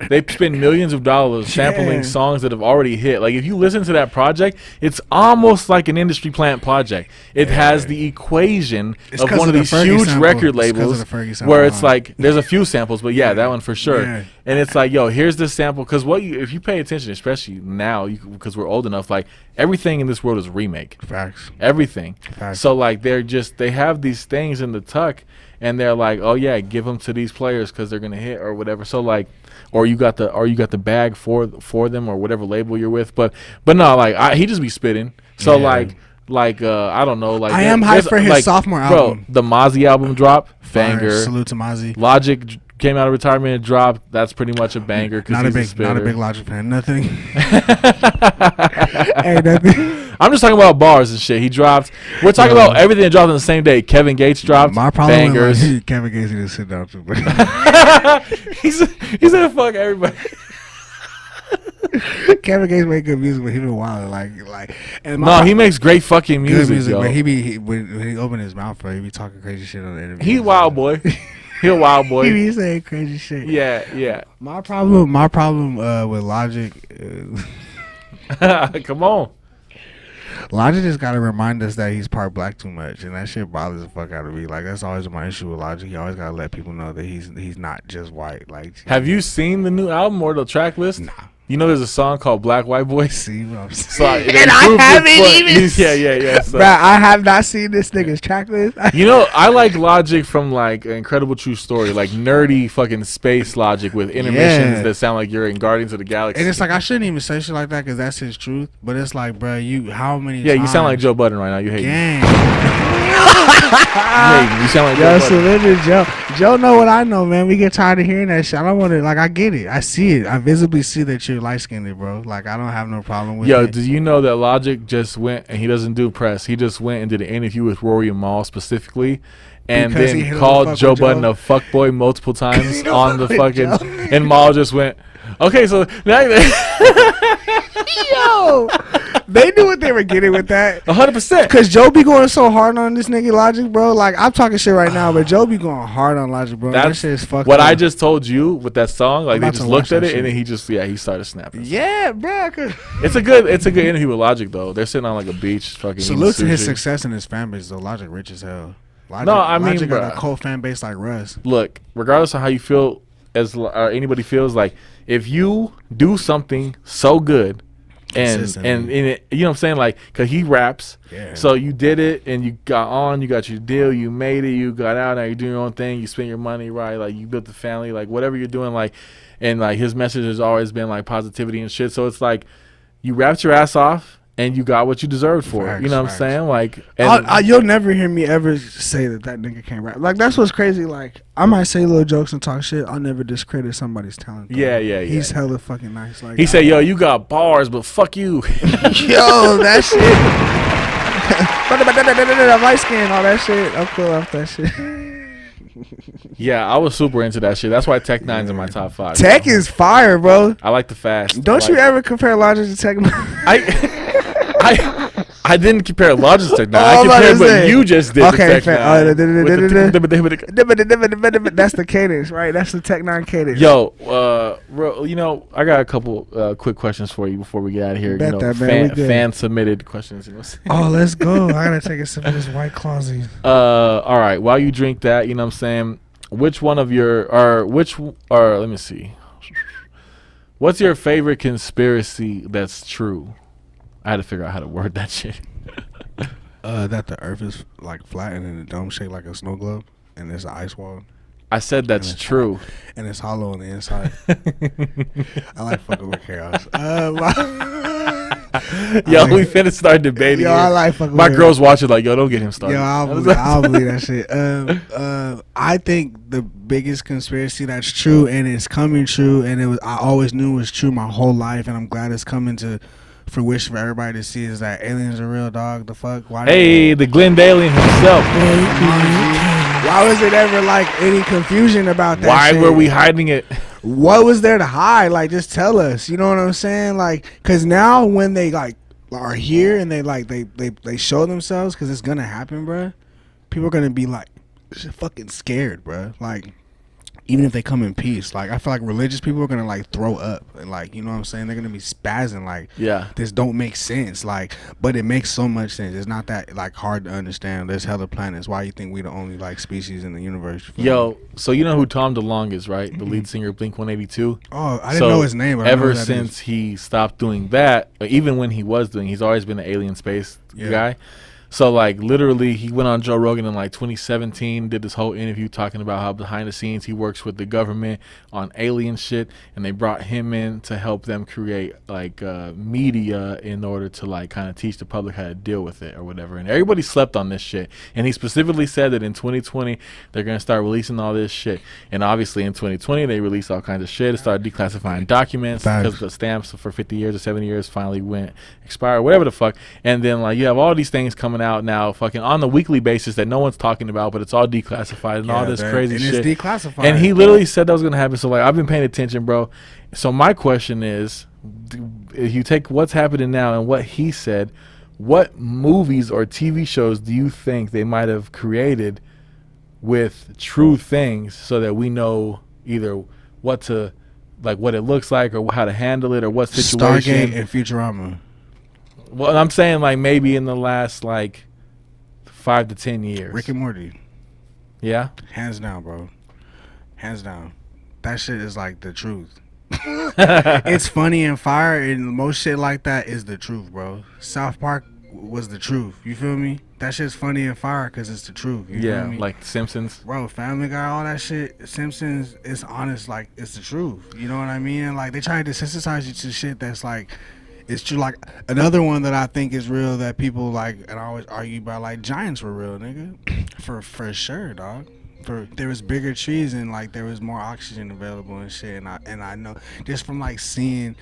they spend millions of dollars sampling Yeah. songs that have already hit. Like, if you listen to that project, it's almost like an industry plant project. It has the equation It's of 'cause one of of the these Fergie huge sample. record It's 'cause of labels the Fergie sample where it's line. like, there's a few samples, but yeah, that one for sure. Yeah. And it's like, yo, here's this sample. Because if you pay attention, especially now, because we're old enough, like, everything in this world is remake. Facts. Everything. Facts. So like they have these things in the tuck, and they're like, oh yeah, give them to these players because they're gonna hit or whatever. So like, or you got the bag for them or whatever label you're with. But no, like he just be spitting. So Yeah. I don't know. Like I am hyped for his sophomore album. Bro, the Mozzie album drop, Fire. banger. Salute to Mozzie. Logic came out of retirement and dropped. That's pretty much a banger. 'Cause Not a he's big spitter. Logic fan. Nothing. Hey, nothing. I'm just talking about bars and shit. He dropped. We're talking about everything that dropped on the same day. Kevin Gates dropped My problem bangers. with Kevin Gates need to sit down too. He said fuck everybody. Kevin Gates make good music, but he been wild. And No, he makes great fucking good music, yo. but when he open his mouth, bro, he be talking crazy shit on the interview. He wild boy. He a wild He boy. be saying crazy shit. Yeah. My problem with Logic. Come on. Logic just gotta remind us that he's part black too much, and that shit bothers the fuck out of me. Like that's always my issue with Logic. He always gotta let people know that he's not just white. Like, Have you seen the new album or the track list? Nah. You know, there's a song called Black White Boys. See what I'm saying? So, And I haven't even. Yeah. So, Bruh, I have not seen this nigga's track list. you know, I like Logic from like an Incredible True Story, like nerdy fucking space Logic with intermissions Yeah. that sound like you're in Guardians of the Galaxy. And it's like I shouldn't even say shit like that because that's his truth. But it's like, bro, how many? yeah, you sound like times- Joe Budden right now. You hate me. Gang. You sound like Yo, Joe Budden. salute to Joe. Joe know what I know, man. We get tired of hearing that shit. I don't want to, I get it. I see it. I visibly see that you're light-skinned, bro. Like, I don't have no problem with Yo, it. do you know that Logic just went and he doesn't do press? He just went and did an interview with Rory and Mal specifically, and Because he then hit him called the fuck Joe with Budden Joe? a fuckboy multiple times don't on the fuck with Joe. fucking. And Mal just went, okay, so now Yo, they knew what they were getting with that. 100%. Cause Joe be going so hard on this nigga Logic, bro. Like I'm talking shit right now, but Joe be going hard on Logic, bro. That That's shit is fucked what up. I just told you with that song. Like I'm they about just to looked watch at that it and shit. then he started snapping. Yeah, bro. It's a good interview with Logic though. They're sitting on like a beach, fucking. Salute to eating his sushi. success and his fan base though. Logic rich as hell. Logic, No, I mean, Logic got bruh. a cold fan base like Russ. Look, regardless of how you feel, as anybody feels, like if you do something so good, and Consistently. it, you know what I'm saying, like, cause he raps, Yeah. so you did it and you got on, you got your deal, you made it, you got out, now you're doing your own thing, you spend your money right, like you built the family, like whatever you're doing, like, and like his message has always been like positivity and shit. So it's like you rapped your ass off. And you got what you deserved for it. You know what I'm Facts. saying? Like, and You'll never hear me ever say that nigga can't rap. Like that's what's crazy. Like I might say little jokes and talk shit. I'll never discredit somebody's talent. though. Yeah. He's hella fucking nice. Like He said, "Yo, you got bars, but fuck you." yo, that shit. Light skin, all that shit. I'm cool off that shit. Yeah, I was super into that shit. That's why Tech 9's in my top 5. Tech is fire, bro. I like the fast. Don't you ever compare Logic to Tech? I didn't compare Logic to Tech 9. Oh, I I'm about compared to what say. you just did Okay, to Tech fair. 9. That's the cadence, right? That's the Tech 9 cadence. Yo, you know, I got a couple quick questions for you before we get out of here. Bet You know, that, man. We good. fan submitted questions. You know. Oh, let's go. I gotta take a sip of this White Clawsy. All right. While you drink that, you know what I'm saying? Which one of your let me see. What's your favorite conspiracy that's true? I had to figure out how to word that shit. That the Earth is like flat and in the dome shaped like a snow globe, and there's an ice wall, I said that's true. and it's hollow on the inside. I like fucking with Khaos. Yo, we finna start debating. Yo, here. I like fucking My with girls watching like, yo, don't get him started. Yo, I'll believe that shit. I think the biggest conspiracy that's true, and it's coming true, and I always knew it was true my whole life, and I'm glad it's coming to fruition for everybody to see, is that aliens are real, dog. The fuck? Why? Hey, the Glendalian himself. Why was it ever like any confusion about that? Why shit? were we hiding it? What was there to hide? Like, just tell us. You know what I'm saying? Like, cause now when they like are here and they like they show themselves, cause it's gonna happen, bruh. People are gonna be like fucking scared, bruh. Like, even if they come in peace, like I feel like religious people are gonna like throw up and like, you know what I'm saying? They're gonna be spazzing like, Yeah. this don't make sense. Like, but it makes so much sense. It's not that like hard to understand. There's hella planets. Why you think we the only like species in the universe? Yo, so you know who Tom DeLonge is, right? The lead singer of Blink-182. Oh, I didn't know his name. But I know Ever who that since is. he stopped doing that, or even when he was doing, he's always been an alien space Yeah. guy. So like literally he went on Joe Rogan in like 2017, did this whole interview talking about how behind the scenes he works with the government on alien shit, and they brought him in to help them create like media in order to like kind of teach the public how to deal with it or whatever. And everybody slept on this shit. And he specifically said that in 2020 they're gonna start releasing all this shit. And obviously in 2020 they released all kinds of shit and started declassifying documents because the stamps for 50 years or 70 years finally went expired, whatever the fuck. And then like you have all these things coming out now fucking on the weekly basis that no one's talking about, but it's all declassified and all this crazy shit. It's declassified. And he literally said that was gonna happen. So like I've been paying attention, bro. So my question is, if you take what's happening now and what he said, what movies or TV shows do you think they might have created with true things so that we know either what to like, what it looks like, or how to handle it, or what situation? Stargate and Futurama. Well, I'm saying like maybe in the last like 5 to 10 years. Rick and Morty. Yeah. Hands down, bro. Hands down. That shit is like the truth. It's funny and fire, and most shit like that is the truth, bro. South Park was the truth. You feel me? That shit's funny and fire because it's the truth. You Yeah, feel me? like Simpsons. Bro, Family Guy, all that shit. Simpsons, it's honest, like it's the truth. You know what I mean? Like they try to desensitize you to shit that's like, it's true. Like another one that I think is real that people like, and I always argue about, like giants were real, nigga. For sure, dog. There was bigger trees and like there was more oxygen available and shit. And I know just from like seeing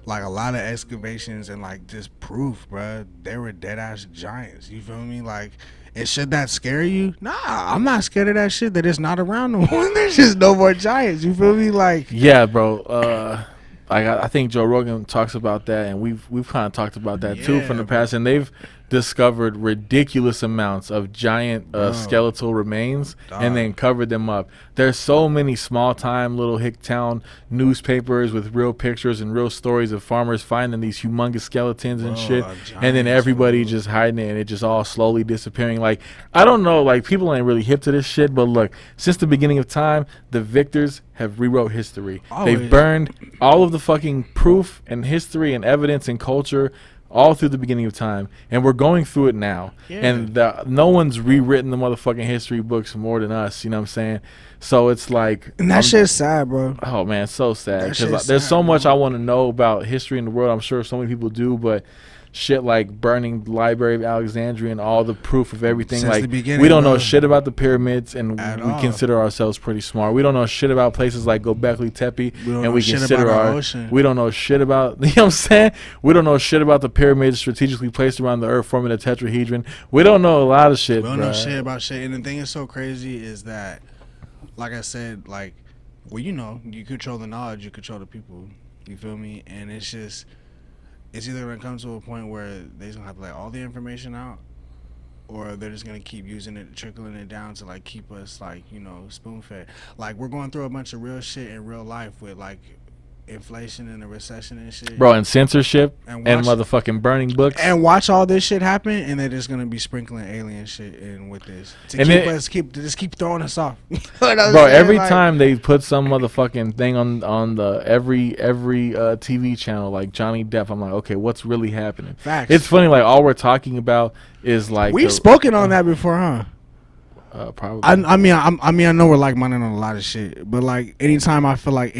like a lot of excavations and like just proof, bruh, there were dead ass giants. You feel me? Like, and should that scare you? Nah, I'm not scared of that shit. That it's not around no more. There's just no more giants. You feel me? Like, yeah, bro. I think Joe Rogan talks about that, and we've kind of talked about that too from the past, and they've discovered ridiculous amounts of giant skeletal remains and then covered them up. There's so many small time little hick town newspapers with real pictures and real stories of farmers finding these humongous skeletons and shit, and then everybody just hiding it, and it just all slowly disappearing. Like, I don't know, like people ain't really hip to this shit, but look, since the beginning of time, the victors have rewrote history. They've burned all of the fucking proof and history and evidence and culture all through the beginning of time, and we're going through it now. And no one's rewritten the motherfucking history books more than us, you know what I'm saying? So it's like, and that shit's sad, bro. Oh man, it's so sad, because there's so much I want to know about history in the world. I'm sure so many people do, but shit like burning the Library of Alexandria and all the proof of everything. Since like, the we don't know shit about the pyramids, and At we all. consider ourselves pretty smart. We don't know shit about places like Göbekli Tepe, We don't and know we shit consider about our our ocean. we don't know shit about, you know what I'm saying? We don't know shit about the pyramids strategically placed around the earth forming a tetrahedron. We don't know a lot of shit, We don't know bruh. shit about shit. And the thing is so crazy is that, like I said, like, well, you know, you control the knowledge, you control the people. You feel me? And it's just, it's either gonna come to a point where they're just gonna have to let all the information out, or they're just gonna keep using it, trickling it down to like keep us like, you know, spoon fed. Like, we're going through a bunch of real shit in real life with like inflation and the recession and shit, Bro, and censorship and watch- motherfucking burning books. and watch all this shit happen, and they're just gonna be sprinkling alien shit in with this to And keep it- us just keep throwing us off. Bro, every time they put some motherfucking thing on the every TV channel like Johnny Depp, I'm like, okay, what's really happening? Facts. It's funny, like all we're talking about is like We've spoken on that before, huh? probably. I mean, I know we're like minded on a lot of shit, but like anytime I feel like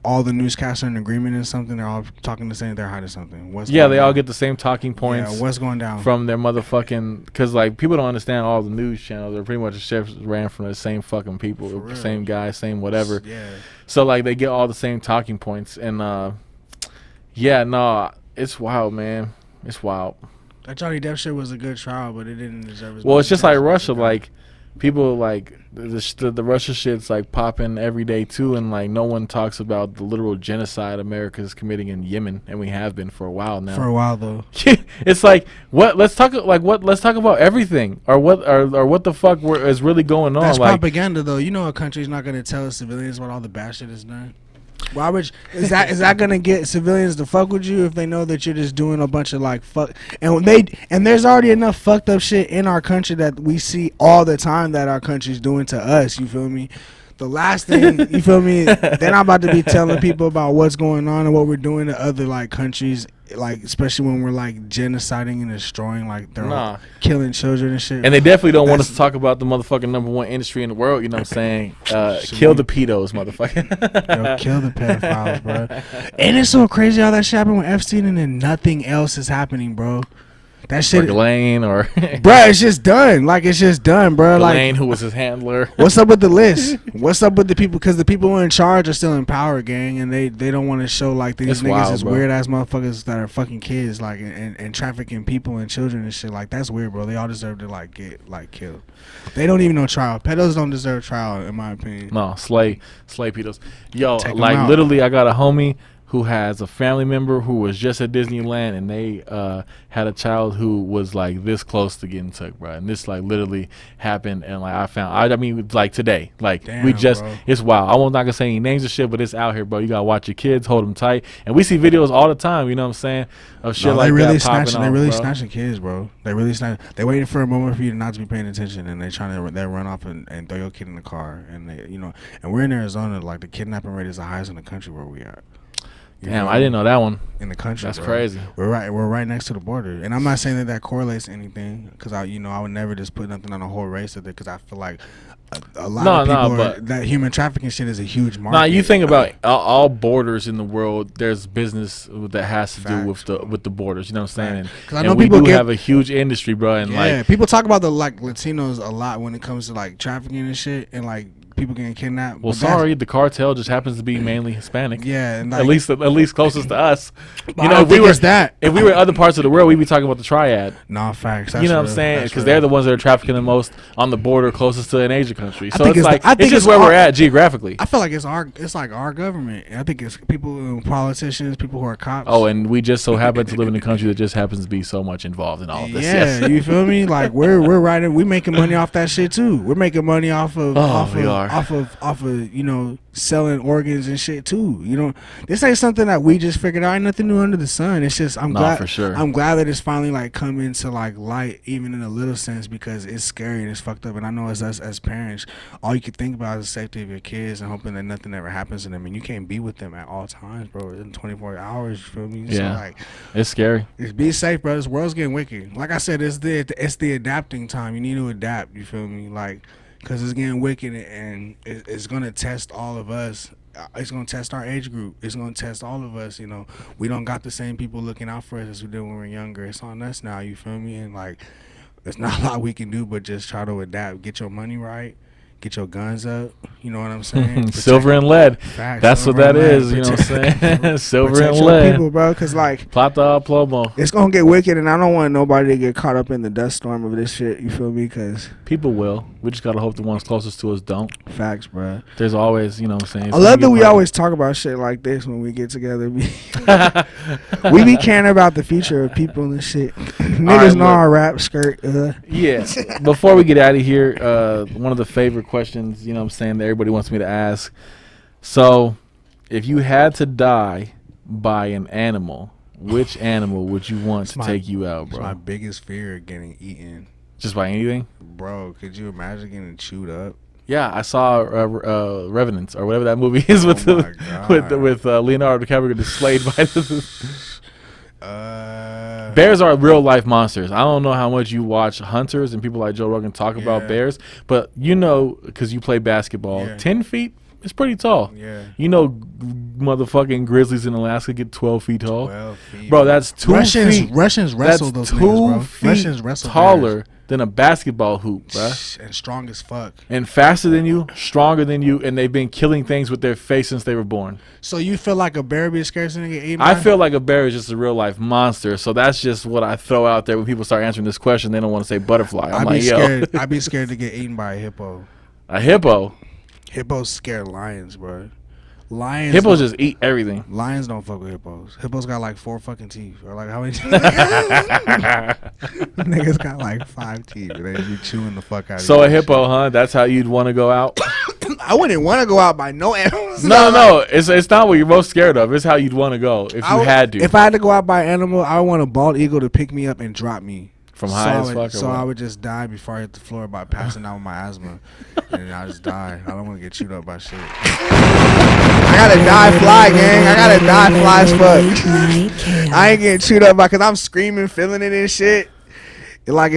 all the newscasts are in agreement in something, they're all talking the same. They're hiding something. What's Yeah, going they all down? get the same talking points. Yeah, what's going down? From their motherfucking, because like people don't understand all the news channels. They're pretty much just ran from the same fucking people, For real. same guy, same whatever. Yeah. So like they get all the same talking points, and yeah, no, it's wild, man. It's wild. That Johnny Depp shit was a good trial, but it didn't deserve as Well, much it's just like attention. Russia. Like people like the Russia shit's like popping every day too, and like no one talks about the literal genocide America's committing in Yemen, and we have been for a while now. For a while though. It's like what? Let's talk about everything, or what the fuck is really going on. That's Like, propaganda though. You know a country's not gonna tell civilians what all the bad shit is done. Why would is that gonna get civilians to fuck with you if they know that you're just doing a bunch of like fuck and there's already enough fucked up shit in our country that we see all the time that our country's doing to us, you feel me? the last thing, you feel me? Then I'm about to be telling people about what's going on and what we're doing to other like countries, like especially when we're like genociding and destroying, like they're killing children and shit. And they definitely don't want us to talk about the motherfucking #1 industry in the world. You know what I'm saying? Kill the pedos, motherfucker. Yo, kill the pedophiles, bro. And it's so crazy how that shit happened with Epstein, and then nothing else is happening, bro. That shit, Ghislaine or bro, it's just done. Like it's just done, bro. Ghislaine, like who was his handler. What's up with the list? What's up with the people? Because the people in charge are still in power, gang, and they don't want to show like these It's niggas wild, is bro. weird ass motherfuckers that are fucking kids, like and trafficking people and children and shit. Like that's weird, bro. They all deserve to like get like killed. They don't even know trial. Pedos don't deserve trial, in my opinion. No, slay pedos. Yo, Take 'em like out. literally, I got a homie who has a family member who was just at Disneyland, and they had a child who was like this close to getting took, bro. And this like literally happened, and like I mean like today, like Damn, we just, bro. it's wild. I won't not gonna say any names of shit, but it's out here, bro. You gotta watch your kids, hold them tight, and we see videos all the time. You know what I'm saying? Of shit like they really that popping snatching. off, They really bro. snatching kids, bro. They really snatch. They waiting for a moment for you to not to be paying attention, and they run off and throw your kid in the car, and they and we're in Arizona, like the kidnapping rate is the highest in the country where we are. You Damn, know, I didn't know that one. in the country. That's bro. crazy. We're right next to the border, and I'm not saying that correlates to anything, because I would never just put nothing on a whole race of it, because I feel like a lot of people but that human trafficking shit is a huge market. Nah, you think about all borders in the world. There's business that has to do with the borders. You know what I'm saying? Because I And know we people do have a huge industry, bro. And yeah, like people talk about the like Latinos a lot when it comes to like trafficking and shit, and like people getting kidnapped. well, But that's- sorry, the cartel just happens to be mainly Hispanic. Yeah, and like, At least closest to us. But You I know, don't if we think were it's that. if we were in other parts of the world, we'd be talking about the triad. Nah, facts. You know what I'm saying? Because they're the ones that are trafficking the most on the border closest to an Asian country. So think it's like I think it's just where we're at geographically. I feel like it's like our government. I think it's people, politicians, people who are cops. Oh, and we just so happen to live in a country that just happens to be so much involved in all of this. yeah, Yes. you feel me? Like we're riding, we making money off that shit too. We're making money off of selling organs and shit too. This ain't something that we just figured out. Ain't nothing new under the sun. It's just I'm glad for sure. I'm glad that it's finally like come into like light, even in a little sense, because it's scary and it's fucked up. And I know as us as parents, all you can think about is the safety of your kids and hoping that nothing ever happens to them. And you can't be with them at all times, bro. In 24 hours, you feel me? Yeah. So like, It's scary. be safe, bro. This world's getting wicked. Like I said, it's the adapting time. You need to adapt. You feel me? Like, because it's getting wicked, and it's gonna test all of us. It's gonna test our age group. It's gonna test all of us. We don't got the same people looking out for us as we did when we were younger. It's on us now. You feel me? And like, there's not a lot we can do but just try to adapt. Get your money right. Get your guns up. You know what I'm saying? Silver and lead. Facts. That's what Silver that and lead. is. You know what I'm saying? Silver Protect and your lead. people, bro. Because like, Plata plomo. it's gonna get wicked, and I don't want nobody to get caught up in the dust storm of this shit. You feel me? Because People will. We just gotta hope the ones closest to us don't. facts, bro. There's always, you know what I'm saying. I love that we always talk about shit like this when we get together. We be caring about the future of people and shit. Niggas know look. our rap skirt. Yeah. Before we get out of here, one of the favorite questions, you know what I'm saying, that everybody wants me to ask. So, if you had to die by an animal, which animal would you want to take you out, bro? My biggest fear getting eaten. Just by anything? Bro, could you imagine getting chewed up? Yeah, I saw Revenant or whatever that movie is with my God. with Leonardo DiCaprio just slayed by the Uh, bears are real life monsters. I don't know how much you watch hunters and people like Joe Rogan talk about Yeah. bears, but because you play basketball, Yeah. 10 feet is pretty tall. Yeah. Motherfucking grizzlies in Alaska get 12 feet tall. 12 feet. Bro, that's 2 feet. Russians wrestle That's those 2 niggas, bro. feet Russians wrestle taller bears. than a basketball hoop, bruh. And strong as fuck. And faster than you, stronger than you, and they've been killing things with their face since they were born. So you feel like a bear be scared to get eaten? I by? feel like a bear is just a real life monster, so that's just what I throw out there when people start answering this question. They don't want to say butterfly. I'm I'd like, be yo, scared. I'd be scared to get eaten by a hippo. a hippo. Hippos scare lions, bro. Lions. Hippos just eat everything. Lions don't fuck with hippos. Hippos got like 4 fucking teeth, or like how many? Niggas got like 5 teeth. They be chewing the fuck out of you. So a hippo, huh? That's how you'd want to go out? I wouldn't want to go out by no animals. No, it's not what you're most scared of. It's how you'd want to go if you had to. If I had to go out by an animal, I would want a bald eagle to pick me up and drop me. From high as fuck or So what? I would just die before I hit the floor by passing out with my asthma. And I just die. I don't want to get chewed up by shit. I gotta die fly, gang. I gotta die fly as Late fuck. night chaos. I ain't getting chewed up by because I'm screaming, feeling it and shit. Like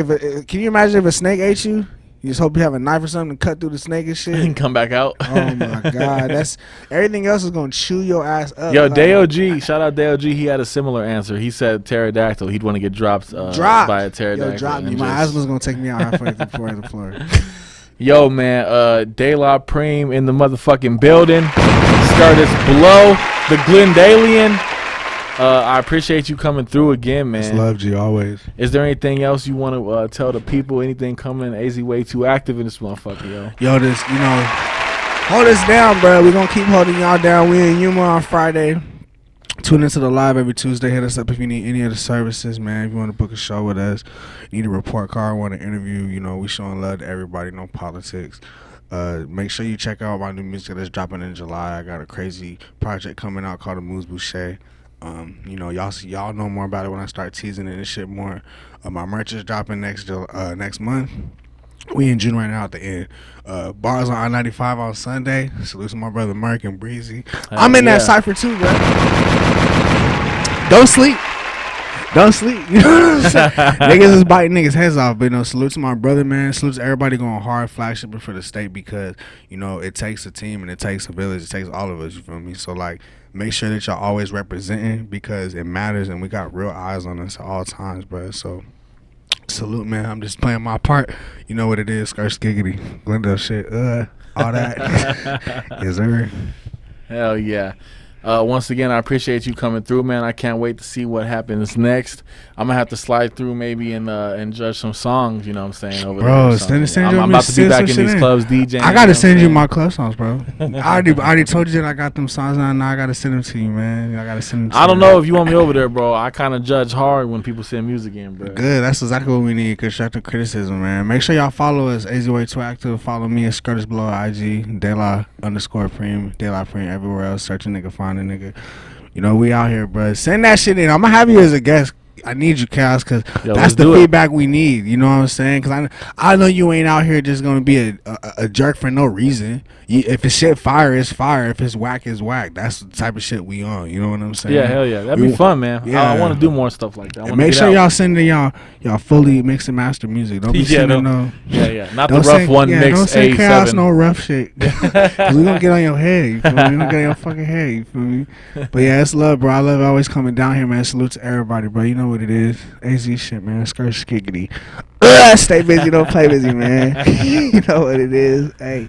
can you imagine if a snake ate you? You just hope you have a knife or something to cut through the snake and shit. And come back out. Oh my god, that's everything else is gonna chew your ass up. Yo, Like, Dale G, shout out Dale G. He had a similar answer. He said pterodactyl. He'd want to get dropped by a pterodactyl. Yo, drop me. and My just- asthma's gonna take me out halfway through the floor. Yo, man, Dela Preme in the motherfucking building. Started below the Glendalian. I appreciate you coming through again, man. Just love you always. Is there anything else you want to tell the people? Anything coming? AZ way too active in this motherfucker, yo. Yo, this, Hold us down, bro. We're gonna keep holding y'all down. We in Yuma on Friday. Tune into the live every Tuesday. Hit us up if you need any of the services, man. If you want to book a show with us, need a report card, want to interview, we showing love to everybody, no politics. Make sure you check out my new music that's dropping in July. I got a crazy project coming out called The Moose Boucher. Y'all know more about it when I start teasing it and shit more. My merch is dropping next month. We in June right now at the end. Bars on I-95 on Sunday. Salute to my brother Mark and Breezy. I'm in that cypher too, bro. Don't sleep. Don't sleep. You know what I'm saying? Niggas is biting niggas' heads off. But salute to my brother, man. Salute to everybody going hard flagshipping for the state because, it takes a team and it takes a village. It takes all of us, you feel me? So, make sure that y'all always representing because it matters and we got real eyes on us at all times, bro. So, salute, man. I'm just playing my part. You know what it is. Skirt skiggity. Glendale shit. All that. Yes, sir. Hell yeah. Once again, I appreciate you coming through, man. I can't wait to see what happens next. I'm gonna have to slide through maybe and judge some songs. You know what I'm saying? Over Bro, there send you I'm me about to be send back some in shit these in. clubs DJing. I gotta send you my club songs, bro. I already told you that I got them songs now. Now I gotta send them to you, man. I gotta send them to I don't you. know if you want me over there, bro. I kind of judge hard when people send music in, bro. Good. That's exactly what we need. Constructive criticism, man. Make sure y'all follow us. AZWay2Active. Follow me at Skirtis Below IG. Dela_Preme. Dela Preme everywhere else. Search a nigga, find a nigga. We out here, bro. Send that shit in. I'm gonna have you as a guest. I need you, Khaos, because that's the feedback we need. You know what I'm saying? Because I know you ain't out here just gonna be a jerk for no reason. If it's shit fire, it's fire. If it's whack, it's whack. That's the type of shit we on. You know what I'm saying? Yeah, hell yeah. That'd be fun, man. Yeah. I want to do more stuff like that. I And wanna make get sure out. y'all sending y'all fully mix and master music. Don't be sending no. Yeah. Not the Don't rough send- one yeah, mix don't send Khaos A7. no rough shit. 'Cause we gonna get on your head. You feel me? We gonna get on your fucking head. You feel me? But yeah, it's love, bro. I love always coming down here, man. Salute to everybody, bro. You know what it is. AZ shit, man. Skirt skiggity. Stay busy, don't play busy, man. You know what it is. Hey.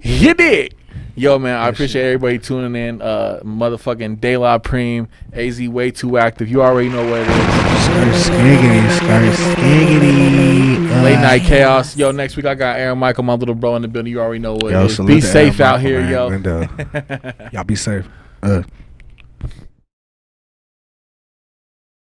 You dig? Yo, man, I appreciate everybody tuning in. Motherfucking Dela Preme, AZ way too active. You already know what it is. Skirt skiggity. Late night chaos. Yo, next week I got Aaron Michael, my little bro in the building. You already know what it is. Salute Be to safe Aaron out Michael, here, man. yo. Glendale. Y'all be safe.